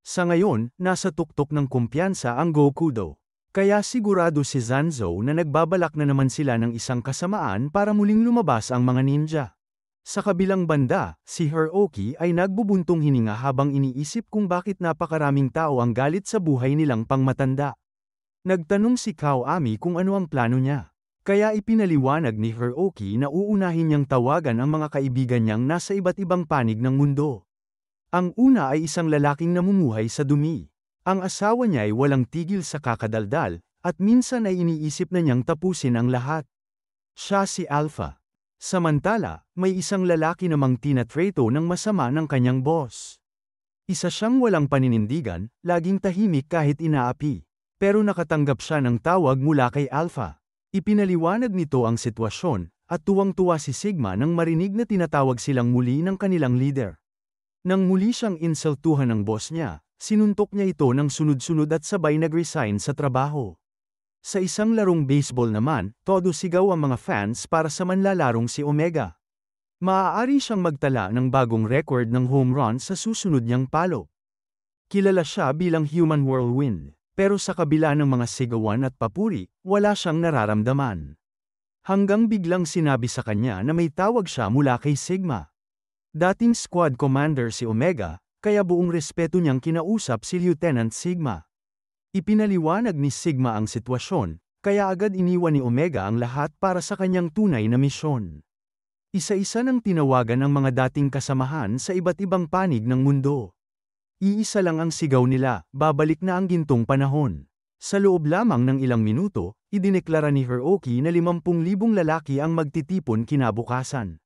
Sa ngayon, nasa tuktok ng kumpiyansa ang Gokudo. Kaya sigurado si Zanzou na nagbabalak na naman sila ng isang kasamaan para muling lumabas ang mga ninja. Sa kabilang banda, si Hiroki ay nagbubuntong hininga habang iniisip kung bakit napakaraming tao ang galit sa buhay nilang pangmatanda. Nagtanong si Kaoami kung ano ang plano niya. Kaya ipinaliwanag ni Hiroki na uunahin niyang tawagan ang mga kaibigan niyang nasa iba't ibang panig ng mundo. Ang una ay isang lalaking namumuhay sa dumi. Ang asawa niya ay walang tigil sa kakadaldal, at minsan ay iniisip na niyang tapusin ang lahat. Siya si Alpha. Samantala, may isang lalaki namang tinatreto ng masama ng kanyang boss. Isa siyang walang paninindigan, laging tahimik kahit inaapi. Pero nakatanggap siya ng tawag mula kay Alpha. Ipinaliwanag nito ang sitwasyon, at tuwang-tuwa si Sigma nang marinig na tinatawag silang muli ng kanilang leader. Nang muli siyang insultuhan ng boss niya, sinuntok niya ito ng sunod-sunod at sabay nag-resign sa trabaho. Sa isang larong baseball naman, todo sigaw ang mga fans para sa manlalarong si Omega. Maaari siyang magtala ng bagong record ng home run sa susunod niyang palo. Kilala siya bilang Human Whirlwind, pero sa kabila ng mga sigawan at papuri, wala siyang nararamdaman. Hanggang biglang sinabi sa kanya na may tawag siya mula kay Sigma. Dating squad commander si Omega, kaya buong respeto niyang kinausap si Lieutenant Sigma. Ipinaliwanag ni Sigma ang sitwasyon, kaya agad iniwan ni Omega ang lahat para sa kanyang tunay na misyon. Isa-isa nang tinawagan ang mga dating kasamahan sa iba't ibang panig ng mundo. Iisa lang ang sigaw nila, babalik na ang gintong panahon. Sa loob lamang ng ilang minuto, idineklara ni Hiroki na 50,000 lalaki ang magtitipon kinabukasan.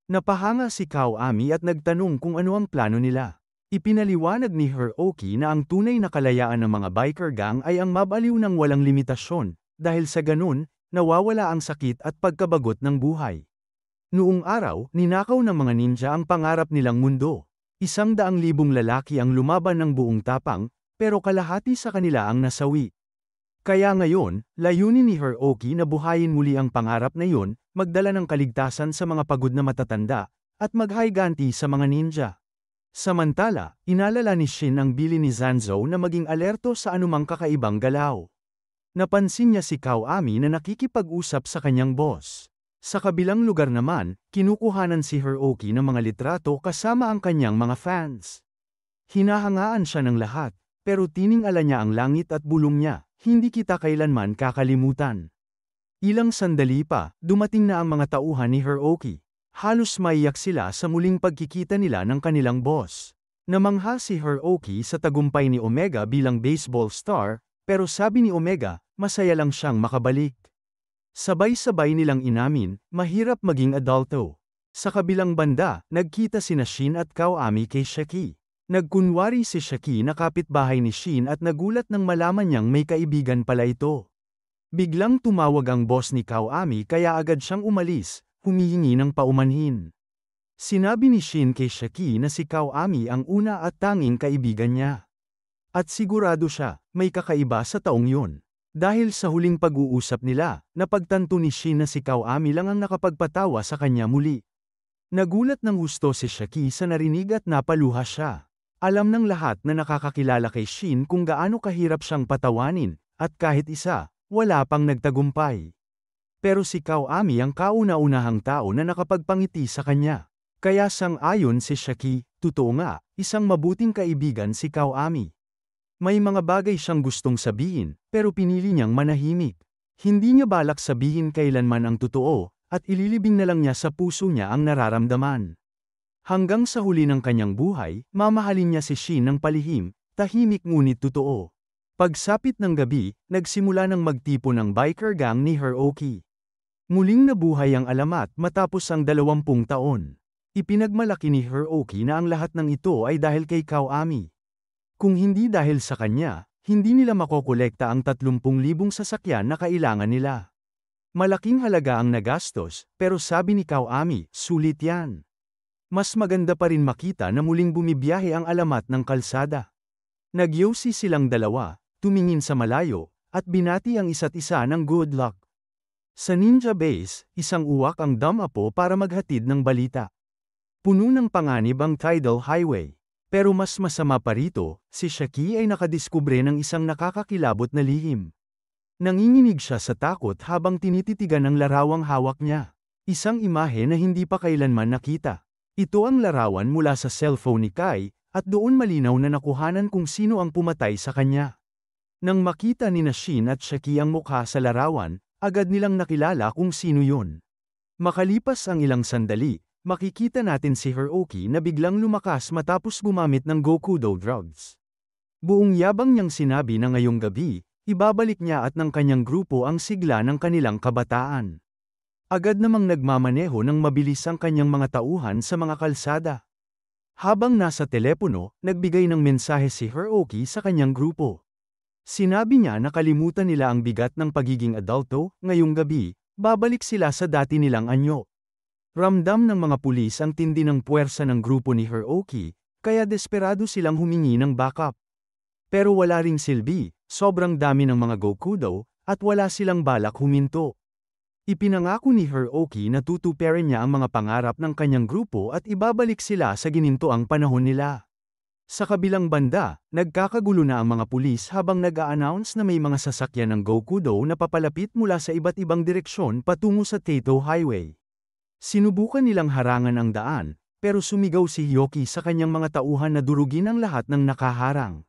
Napahanga si Kaoami at nagtanong kung ano ang plano nila. Ipinaliwanag ni Hiroki na ang tunay na kalayaan ng mga biker gang ay ang mabaliw ng walang limitasyon, dahil sa ganun, nawawala ang sakit at pagkabagot ng buhay. Noong araw, ninakaw ng mga ninja ang pangarap nilang mundo. 100,000 lalaki ang lumaban ng buong tapang, pero kalahati sa kanila ang nasawi. Kaya ngayon, layunin ni Hiroki na buhayin muli ang pangarap na yun, magdala ng kaligtasan sa mga pagod na matatanda, at maghayganti sa mga ninja. Samantala, inalala ni Shin ang bili ni Zanzou na maging alerto sa anumang kakaibang galaw. Napansin niya si Kaoami na nakikipag-usap sa kanyang boss. Sa kabilang lugar naman, kinukuhanan si Hiroki ng mga litrato kasama ang kanyang mga fans. Hinahangaan siya ng lahat, pero tiningala niya ang langit at bulong niya. Hindi kita kailanman kakalimutan. Ilang sandali pa, dumating na ang mga tauhan ni Hiroki. Halos maiyak sila sa muling pagkikita nila ng kanilang boss. Namangha si Hiroki sa tagumpay ni Omega bilang baseball star, pero sabi ni Omega, masaya lang siyang makabalik. Sabay-sabay nilang inamin, mahirap maging adulto. Sa kabilang banda, nagkita sina Shin at Kaoami kay Shaki. Nagkunwari si Shaki na kapitbahay ni Shin at nagulat nang malaman niyang may kaibigan pala ito. Biglang tumawag ang boss ni Kaoami kaya agad siyang umalis, humihingi ng paumanhin. Sinabi ni Shin kay Shaki na si Kaoami ang una at tanging kaibigan niya. At sigurado siya, may kakaiba sa taong yun. Dahil sa huling pag-uusap nila, napagtanto ni Shin na si Kaoami lang ang nakapagpatawa sa kanya muli. Nagulat ng husto si Shaki sa narinig at napaluha siya. Alam ng lahat na nakakakilala kay Shin kung gaano kahirap siyang patawanin, at kahit isa, wala pang nagtagumpay. Pero si Kaoami ang kauna-unahang tao na nakapagpangiti sa kanya. Kaya sang-ayon si Shaki, totoo nga, isang mabuting kaibigan si Kaoami. May mga bagay siyang gustong sabihin, pero pinili niyang manahimik. Hindi niya balak sabihin kailanman ang totoo, at ililibing na lang niya sa puso niya ang nararamdaman. Hanggang sa huli ng kanyang buhay, mamahalin niya si Shin ng palihim, tahimik ngunit totoo. Pagsapit ng gabi, nagsimula ng magtipon ng biker gang ni Hiroki. Muling nabuhay ang alamat matapos ang 20 taon. Ipinagmalaki ni Hiroki na ang lahat ng ito ay dahil kay Kaoami. Kung hindi dahil sa kanya, hindi nila makokolekta ang 30,000 sasakyan na kailangan nila. Malaking halaga ang nagastos, pero sabi ni Kawami, sulit yan. Mas maganda pa rin makita na muling bumibiyahe ang alamat ng kalsada. Nagyosi silang dalawa, tumingin sa malayo, at binati ang isa't isa ng good luck. Sa Ninja Base, isang uwak ang damapo para maghatid ng balita. Puno ng panganib ang tidal highway. Pero mas masama pa rito, si Shaki ay nakadiskubre ng isang nakakakilabot na lihim. Nanginginig siya sa takot habang tinititigan ang larawang hawak niya. Isang imahe na hindi pa kailanman nakita. Ito ang larawan mula sa cellphone ni Kai, at doon malinaw na nakuhanan kung sino ang pumatay sa kanya. Nang makita ni Shin at Shaki ang mukha sa larawan, agad nilang nakilala kung sino yun. Makalipas ang ilang sandali, makikita natin si Hiroki na biglang lumakas matapos gumamit ng Gokudo drugs. Buong yabang niyang sinabi na ngayong gabi, ibabalik niya at ng kanyang grupo ang sigla ng kanilang kabataan. Agad namang nagmamaneho ng mabilis ang kanyang mga tauhan sa mga kalsada. Habang nasa telepono, nagbigay ng mensahe si Hiroki sa kanyang grupo. Sinabi niya na kalimutan nila ang bigat ng pagiging adulto, ngayong gabi, babalik sila sa dati nilang anyo. Ramdam ng mga pulis ang tindi ng puwersa ng grupo ni Hiroki, kaya desperado silang humingi ng backup. Pero wala ring silbi, sobrang dami ng mga Gokudo, at wala silang balak huminto. Ipinangako ni Hiroki na tutuparin niya ang mga pangarap ng kanyang grupo at ibabalik sila sa ginintoang panahon nila. Sa kabilang banda, nagkakagulo na ang mga pulis habang nag-a-announce na may mga sasakyan ng Gokudo na papalapit mula sa iba't ibang direksyon patungo sa Taito Highway. Sinubukan nilang harangan ang daan, pero sumigaw si Hyoki sa kanyang mga tauhan na durugin ang lahat ng nakaharang.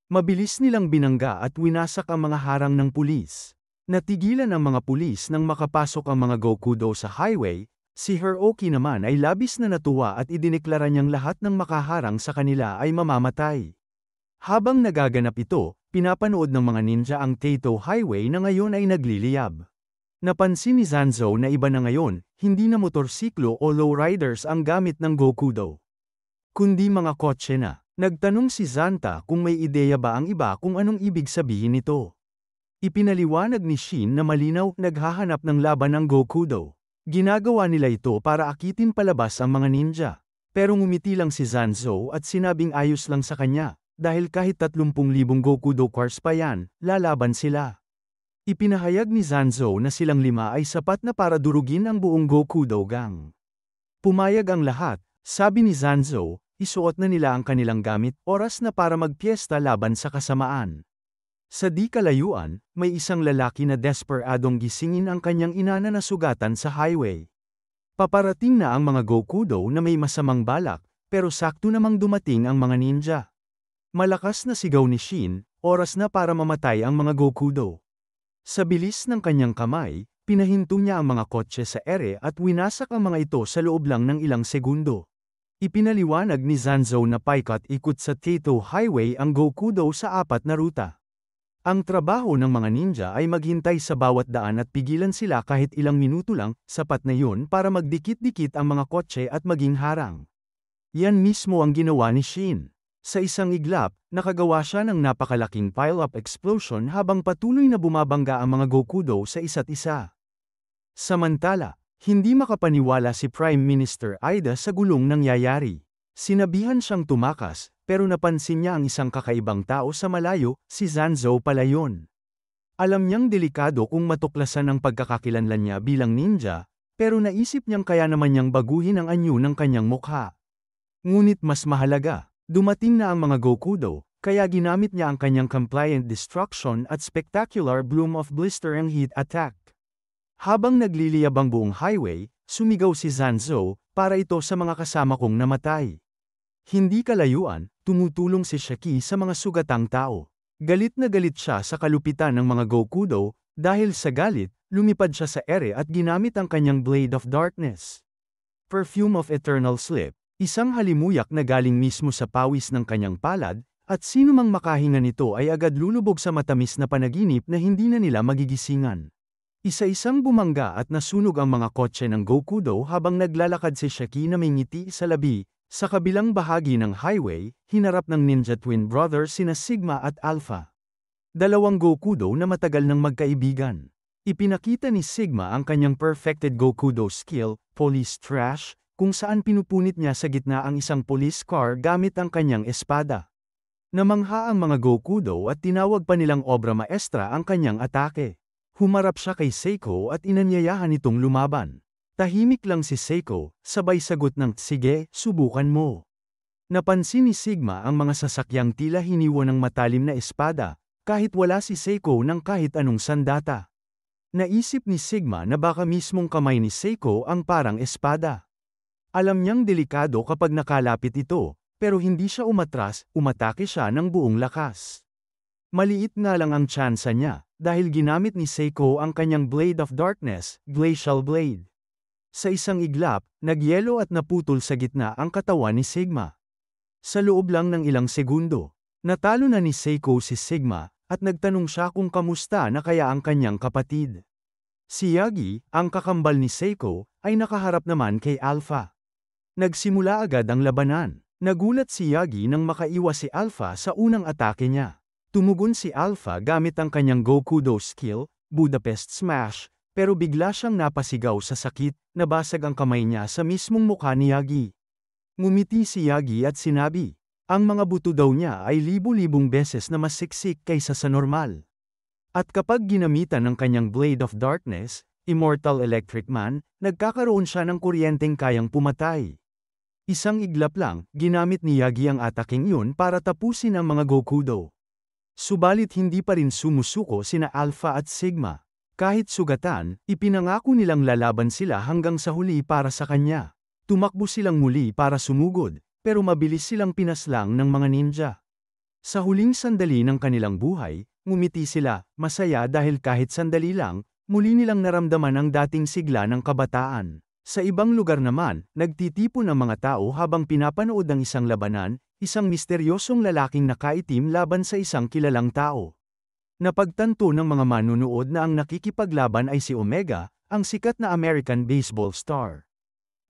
Mabilis nilang binangga at winasak ang mga harang ng pulis. Natigilan ang mga pulis nang makapasok ang mga Gokudo sa highway. Si Hiroki naman ay labis na natuwa at idineklara niyang lahat ng makaharang sa kanila ay mamamatay. Habang nagaganap ito, pinapanood ng mga ninja ang Taito Highway na ngayon ay nagliliyab. Napansin ni Zanzo na iba na ngayon, hindi na motorsiklo o lowriders ang gamit ng Gokudo, kundi mga kotse na. Nagtanong si Zanta kung may ideya ba ang iba kung anong ibig sabihin nito. Ipinaliwanag ni Shin na malinaw, naghahanap ng laban ng Gokudo. Ginagawa nila ito para akitin palabas ang mga ninja. Pero ngumiti lang si Zanzo at sinabing ayos lang sa kanya, dahil kahit 30,000 Gokudo cars pa yan, lalaban sila. Ipinahayag ni Zanzo na silang 5 ay sapat na para durugin ang buong Gokudo gang. Pumayag ang lahat, sabi ni Zanzo, isuot na nila ang kanilang gamit, oras na para magpiesta laban sa kasamaan. Sa di kalayuan, may isang lalaki na desperadong gisingin ang kanyang ina na nasugatan sa highway. Paparating na ang mga Gokudo na may masamang balak, pero sakto namang dumating ang mga ninja. Malakas na sigaw ni Shin, oras na para mamatay ang mga Gokudo. Sa bilis ng kanyang kamay, pinahinto niya ang mga kotse sa ere at winasak ang mga ito sa loob lang ng ilang segundo. Ipinaliwanag ni Zanzo na paikot-ikot sa Taito Highway ang Gokudo sa 4 na ruta. Ang trabaho ng mga ninja ay maghintay sa bawat daan at pigilan sila kahit ilang minuto lang, sapat na yun para magdikit-dikit ang mga kotse at maging harang. Yan mismo ang ginawa ni Shin. Sa isang iglap, nakagawa siya ng napakalaking pile-up explosion habang patuloy na bumabangga ang mga Gokudo sa isa't isa. Samantala, hindi makapaniwala si Prime Minister Aida sa gulong nangyayari. Sinabihan siyang tumakas, pero napansin niya ang isang kakaibang tao sa malayo, si Zanzo pala yun. Alam niyang delikado kung matuklasan ang pagkakakilanlan niya bilang ninja, pero naisip niyang kaya naman niyang baguhin ang anyo ng kanyang mukha. Ngunit mas mahalaga, dumating na ang mga Gokudo, kaya ginamit niya ang kanyang compliant destruction at spectacular bloom of blister and heat attack. Habang nagliliyab ang buong highway, sumigaw si Zanzo, para ito sa mga kasama kong namatay. Hindi kalayuan, tumutulong si Shaki sa mga sugatang tao. Galit na galit siya sa kalupitan ng mga Gokudo, dahil sa galit, lumipad siya sa ere at ginamit ang kanyang Blade of Darkness. Perfume of Eternal Sleep, isang halimuyak na galing mismo sa pawis ng kanyang palad, at sino mang makahinga nito ay agad lulubog sa matamis na panaginip na hindi na nila magigisingan. Isa-isang bumangga at nasunog ang mga kotse ng Gokudo habang naglalakad si Shaki na may ngiti sa labi, Sa kabilang bahagi ng highway, hinarap ng ninja twin brothers sina Sigma at Alpha. Dalawang Gokudo na matagal nang magkaibigan. Ipinakita ni Sigma ang kanyang perfected Gokudo skill, Police Trash, kung saan pinupunit niya sa gitna ang isang police car gamit ang kanyang espada. Namangha ang mga Gokudo at tinawag pa nilang obra maestra ang kanyang atake. Humarap siya kay Seiko at inanyayahan itong lumaban. Tahimik lang si Seiko, sabay sagot ng, "Sige, subukan mo." Napansin ni Sigma ang mga sasakyang tila hiniwa ng matalim na espada, kahit wala si Seiko ng kahit anong sandata. Naisip ni Sigma na baka mismong kamay ni Seiko ang parang espada. Alam niyang delikado kapag nakalapit ito, pero hindi siya umatras, umatake siya ng buong lakas. Maliit nga lang ang tsansa niya, dahil ginamit ni Seiko ang kanyang Blade of Darkness, Glacial Blade. Sa isang iglap, nagyelo at naputol sa gitna ang katawan ni Sigma. Sa loob lang ng ilang segundo, natalo na ni Seiko si Sigma, at nagtanong siya kung kamusta na kaya ang kanyang kapatid. Si Yagi, ang kakambal ni Seiko, ay nakaharap naman kay Alpha. Nagsimula agad ang labanan. Nagulat si Yagi nang makaiwas si Alpha sa unang atake niya. Tumugon si Alpha gamit ang kanyang Gokudo skill, Budapest Smash, pero bigla siyang napasigaw sa sakit, nabasag ang kamay niya sa mismong mukha ni Yagi. Ngumiti si Yagi at sinabi, ang mga buto daw niya ay libu-libong beses na mas siksik kaysa sa normal. At kapag ginamitan ng kanyang Blade of Darkness, Immortal Electric Man, nagkakaroon siya ng kuryenteng kayang pumatay. Isang iglap lang, ginamit ni Yagi ang ataking yun para tapusin ang mga Gokudo. Subalit hindi pa rin sumusuko sina Alpha at Sigma. Kahit sugatan, ipinangako nilang lalaban sila hanggang sa huli para sa kanya. Tumakbo silang muli para sumugod, pero mabilis silang pinaslang ng mga ninja. Sa huling sandali ng kanilang buhay, ngumiti sila, masaya dahil kahit sandali lang, muli nilang naramdaman ang dating sigla ng kabataan. Sa ibang lugar naman, nagtitipon ang mga tao habang pinapanood ang isang labanan, isang misteryosong lalaking nakaitim laban sa isang kilalang tao. Napagtanto ng mga manunood na ang nakikipaglaban ay si Omega, ang sikat na American baseball star.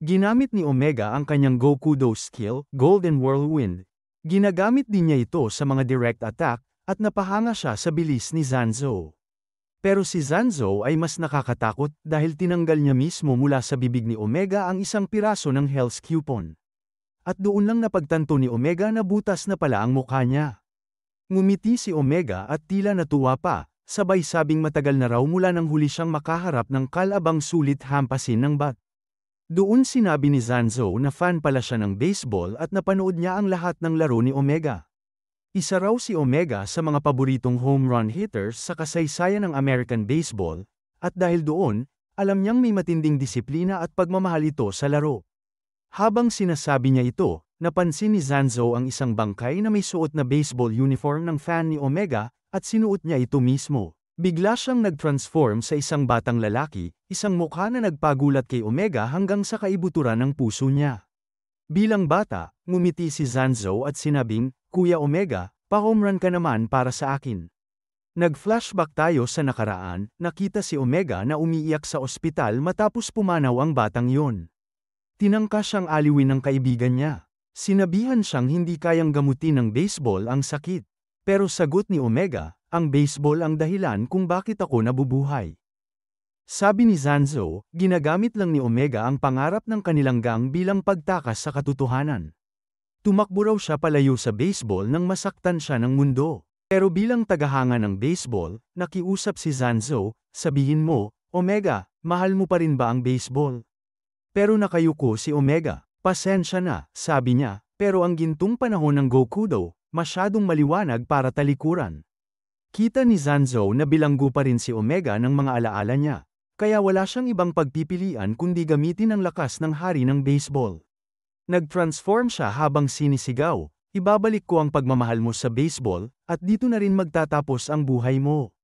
Ginamit ni Omega ang kanyang Gokudo skill, Golden Whirlwind. Ginagamit din niya ito sa mga direct attack, at napahanga siya sa bilis ni Zanzo. Pero si Zanzo ay mas nakakatakot dahil tinanggal niya mismo mula sa bibig ni Omega ang isang piraso ng Hell's Coupon. At doon lang napagtanto ni Omega na butas na pala ang mukha niya. Ngumiti si Omega at tila natuwa pa, sabay sabing matagal na raw mula nang huli siyang makaharap ng kalabang sulit hampasin ng bat. Doon sinabi ni Zanzo na fan pala siya ng baseball at napanood niya ang lahat ng laro ni Omega. Isa raw si Omega sa mga paboritong home run hitters sa kasaysayan ng American baseball, at dahil doon, alam niyang may matinding disiplina at pagmamahal ito sa laro. Habang sinasabi niya ito, napansin ni Zanzo ang isang bangkay na may suot na baseball uniform ng fan ni Omega, at sinuot niya ito mismo. Bigla siyang nag-transform sa isang batang lalaki, isang mukha na nagpagulat kay Omega hanggang sa kaibuturan ng puso niya. Bilang bata, ngumiti si Zanzo at sinabing, "Kuya Omega, pa-home run ka naman para sa akin." Nag-flashback tayo sa nakaraan, nakita si Omega na umiiyak sa ospital matapos pumanaw ang batang yon. Tinangka siyang aliwin ng kaibigan niya. Sinabihan siyang hindi kayang gamutin ng baseball ang sakit. Pero sagot ni Omega, ang baseball ang dahilan kung bakit ako nabubuhay. Sabi ni Zanzo, ginagamit lang ni Omega ang pangarap ng kanilang gang bilang pagtakas sa katotohanan. Tumakbo raw siya palayo sa baseball nang masaktan siya ng mundo. Pero bilang tagahanga ng baseball, nakiusap si Zanzo, sabihin mo, Omega, mahal mo pa rin ba ang baseball? Pero nakayuko si Omega. Pasensya na, sabi niya, pero ang gintong panahon ng Gokudo, masyadong maliwanag para talikuran. Kita ni Zanzo na bilanggo pa rin si Omega ng mga alaala niya, kaya wala siyang ibang pagpipilian kundi gamitin ang lakas ng hari ng baseball. Nag-transform siya habang sinisigaw, ibabalik ko ang pagmamahal mo sa baseball, at dito na rin magtatapos ang buhay mo.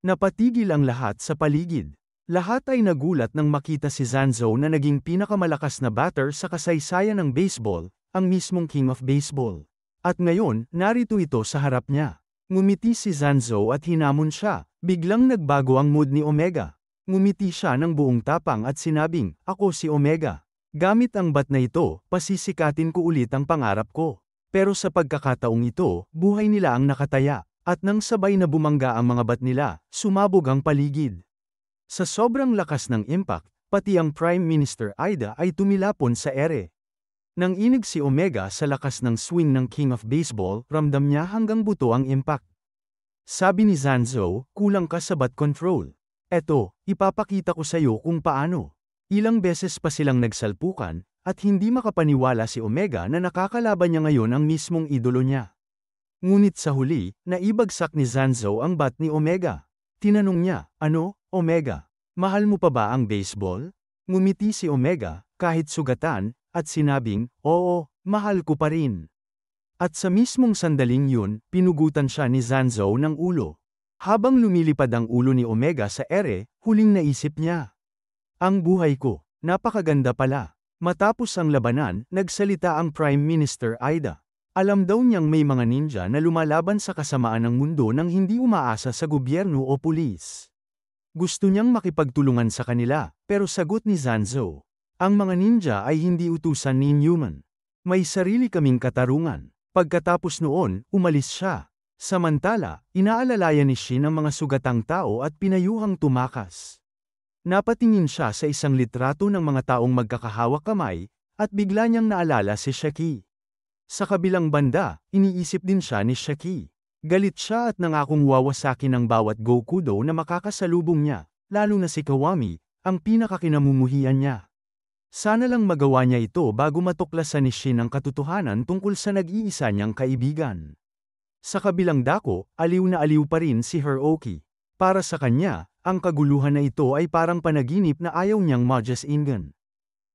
Napatigil ang lahat sa paligid. Lahat ay nagulat nang makita si Zanzo na naging pinakamalakas na batter sa kasaysayan ng baseball, ang mismong King of Baseball. At ngayon, narito ito sa harap niya. Ngumiti si Zanzo at hinamon siya, biglang nagbago ang mood ni Omega. Ngumiti siya ng buong tapang at sinabing, "Ako si Omega. Gamit ang bat na ito, pasisikatin ko ulit ang pangarap ko. Pero sa pagkakataong ito, buhay nila ang nakataya, at nang sabay na bumangga ang mga bat nila, sumabog ang paligid. Sa sobrang lakas ng impact, pati ang Prime Minister Ida ay tumilapon sa ere. Nang inig si Omega sa lakas ng swing ng King of Baseball, ramdam niya hanggang buto ang impact. Sabi ni Zanzo, kulang ka sa bat control. Eto, ipapakita ko sa'yo kung paano. Ilang beses pa silang nagsalpukan, at hindi makapaniwala si Omega na nakakalaban niya ngayon ang mismong idolo niya. Ngunit sa huli, naibagsak ni Zanzo ang bat ni Omega. Tinanong niya, ano, Omega? Mahal mo pa ba ang baseball? Ngumiti si Omega, kahit sugatan, at sinabing, oo, mahal ko pa rin. At sa mismong sandaling yun, pinugutan siya ni Zanzo ng ulo. Habang lumilipad ang ulo ni Omega sa ere, huling naisip niya. Ang buhay ko, napakaganda pala. Matapos ang labanan, nagsalita ang Prime Minister Ida. Alam daw niyang may mga ninja na lumalaban sa kasamaan ng mundo nang hindi umaasa sa gobyerno o pulis. Gusto niyang makipagtulungan sa kanila, pero sagot ni Zanzo. Ang mga ninja ay hindi utusan ni Newman. May sarili kaming katarungan. Pagkatapos noon, umalis siya. Samantala, inaalalayan ni Shin ang mga sugatang tao at pinayuhang tumakas. Napatingin siya sa isang litrato ng mga taong magkakahawak kamay, at bigla niyang naalala si Shaki. Sa kabilang banda, iniisip din siya ni Shaki. Galit siya at nangakong wawasakin ang bawat Gokudo na makakasalubong niya, lalo na si Kawami, ang pinakakinamumuhian niya. Sana lang magawa niya ito bago matuklasan ni Shin ang katotohanan tungkol sa nag-iisa niyang kaibigan. Sa kabilang dako, aliw na aliw pa rin si Hiroki. Para sa kanya, ang kaguluhan na ito ay parang panaginip na ayaw niyang majas-ingan.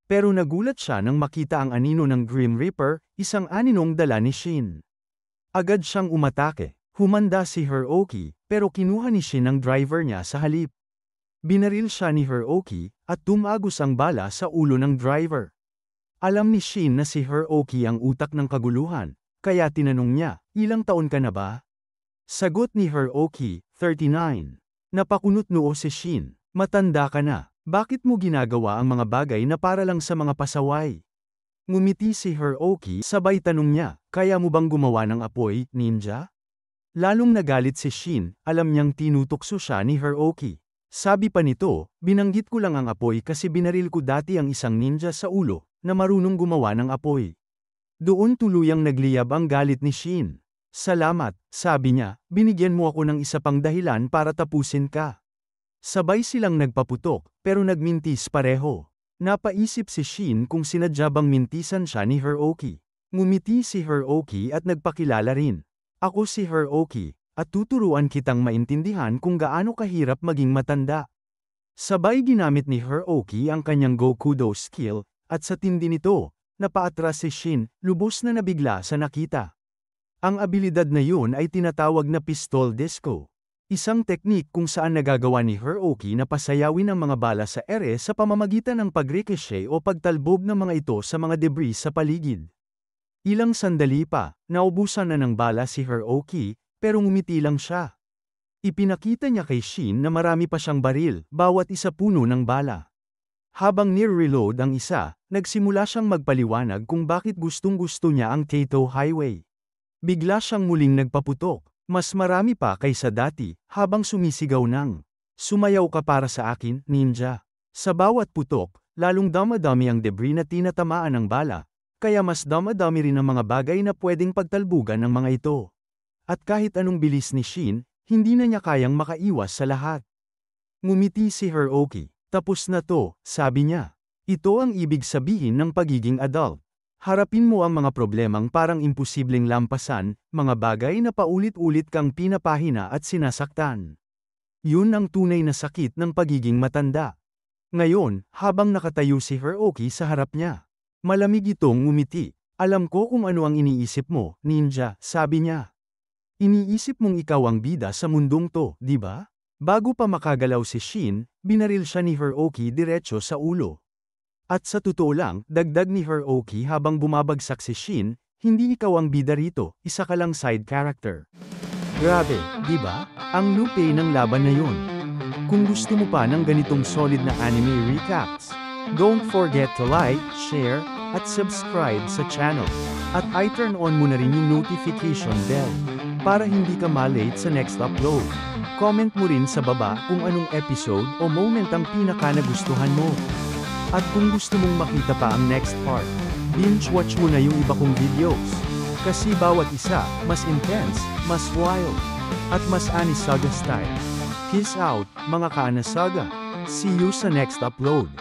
Pero nagulat siya nang makita ang anino ng Grim Reaper, isang aninong dala ni Shin. Agad siyang umatake. Humanda si Hiroki, pero kinuha ni Shin ang driver niya sa halip. Binaril siya ni Hiroki, at tumagos ang bala sa ulo ng driver. Alam ni Shin na si Hiroki ang utak ng kaguluhan, kaya tinanong niya, ilang taon ka na ba? Sagot ni Hiroki, 39. Napakunot noo si Shin, matanda ka na, bakit mo ginagawa ang mga bagay na para lang sa mga pasaway? Ngumiti si Hiroki, sabay tanong niya, kaya mo bang gumawa ng apoy, ninja? Lalong nagalit si Shin, alam niyang tinutokso siya ni Hiroki. Sabi pa nito, binanggit ko lang ang apoy kasi binaril ko dati ang isang ninja sa ulo, na marunong gumawa ng apoy. Doon tuluyang nagliyab ang galit ni Shin. Salamat, sabi niya, binigyan mo ako ng isa pang dahilan para tapusin ka. Sabay silang nagpaputok, pero nagmintis pareho. Napaisip si Shin kung sinadya bang mintisan siya ni Hiroki. Ngumiti si Hiroki at nagpakilala rin. Ako si Hiroki, at tuturuan kitang maintindihan kung gaano kahirap maging matanda. Sabay ginamit ni Hiroki ang kanyang Gokudo skill, at sa tindi nito, napaatras si Shin, lubos na nabigla sa nakita. Ang abilidad na yun ay tinatawag na pistol disco. Isang teknik kung saan nagagawa ni Hiroki na pasayawin ang mga bala sa ere sa pamamagitan ng pag-ricochet o pagtalbog ng mga ito sa mga debris sa paligid. Ilang sandali pa, naubusan na ng bala si Hiroki, pero ngumiti lang siya. Ipinakita niya kay Shin na marami pa siyang baril, bawat isa puno ng bala. Habang near-reload ang isa, nagsimula siyang magpaliwanag kung bakit gustong-gusto niya ang Kato Highway. Bigla siyang muling nagpaputok, mas marami pa kaysa dati, habang sumisigaw ng, sumayaw ka para sa akin, ninja. Sa bawat putok, lalong damadami ang debris na tinatamaan ng bala, kaya mas damadami rin ang mga bagay na pwedeng pagtalbugan ng mga ito. At kahit anong bilis ni Shin, hindi na niya kayang makaiwas sa lahat. Ngumiti si Hiroki, tapos na to, sabi niya. Ito ang ibig sabihin ng pagiging adult. Harapin mo ang mga problemang parang imposibleng lampasan, mga bagay na paulit-ulit kang pinapahina at sinasaktan. Yun ang tunay na sakit ng pagiging matanda. Ngayon, habang nakatayo si Hiroki sa harap niya, malamig itong ngumiti. Alam ko kung ano ang iniisip mo, ninja, sabi niya. Iniisip mong ikaw ang bida sa mundong to, di ba? Bago pa makagalaw si Shin, binaril siya ni Hiroki diretso sa ulo. At sa totoo lang, dagdag ni Hiroki habang bumabagsak si Shin, hindi ikaw ang bida rito, isa ka lang side character. Grabe, di ba? Ang lupe ng laban na yun. Kung gusto mo pa ng ganitong solid na anime recaps, Don't forget to like, share, at subscribe sa channel. At i-turn on mo na rin yung notification bell, para hindi ka ma-late sa next upload. Comment mo rin sa baba kung anong episode o moment ang pinaka nagustuhan mo. At kung gusto mong makita pa ang next part, binge watch mo na yung iba kong videos. Kasi bawat isa, mas intense, mas wild, at mas Anisaga style. Peace out, mga ka-Anisaga. See you sa next upload.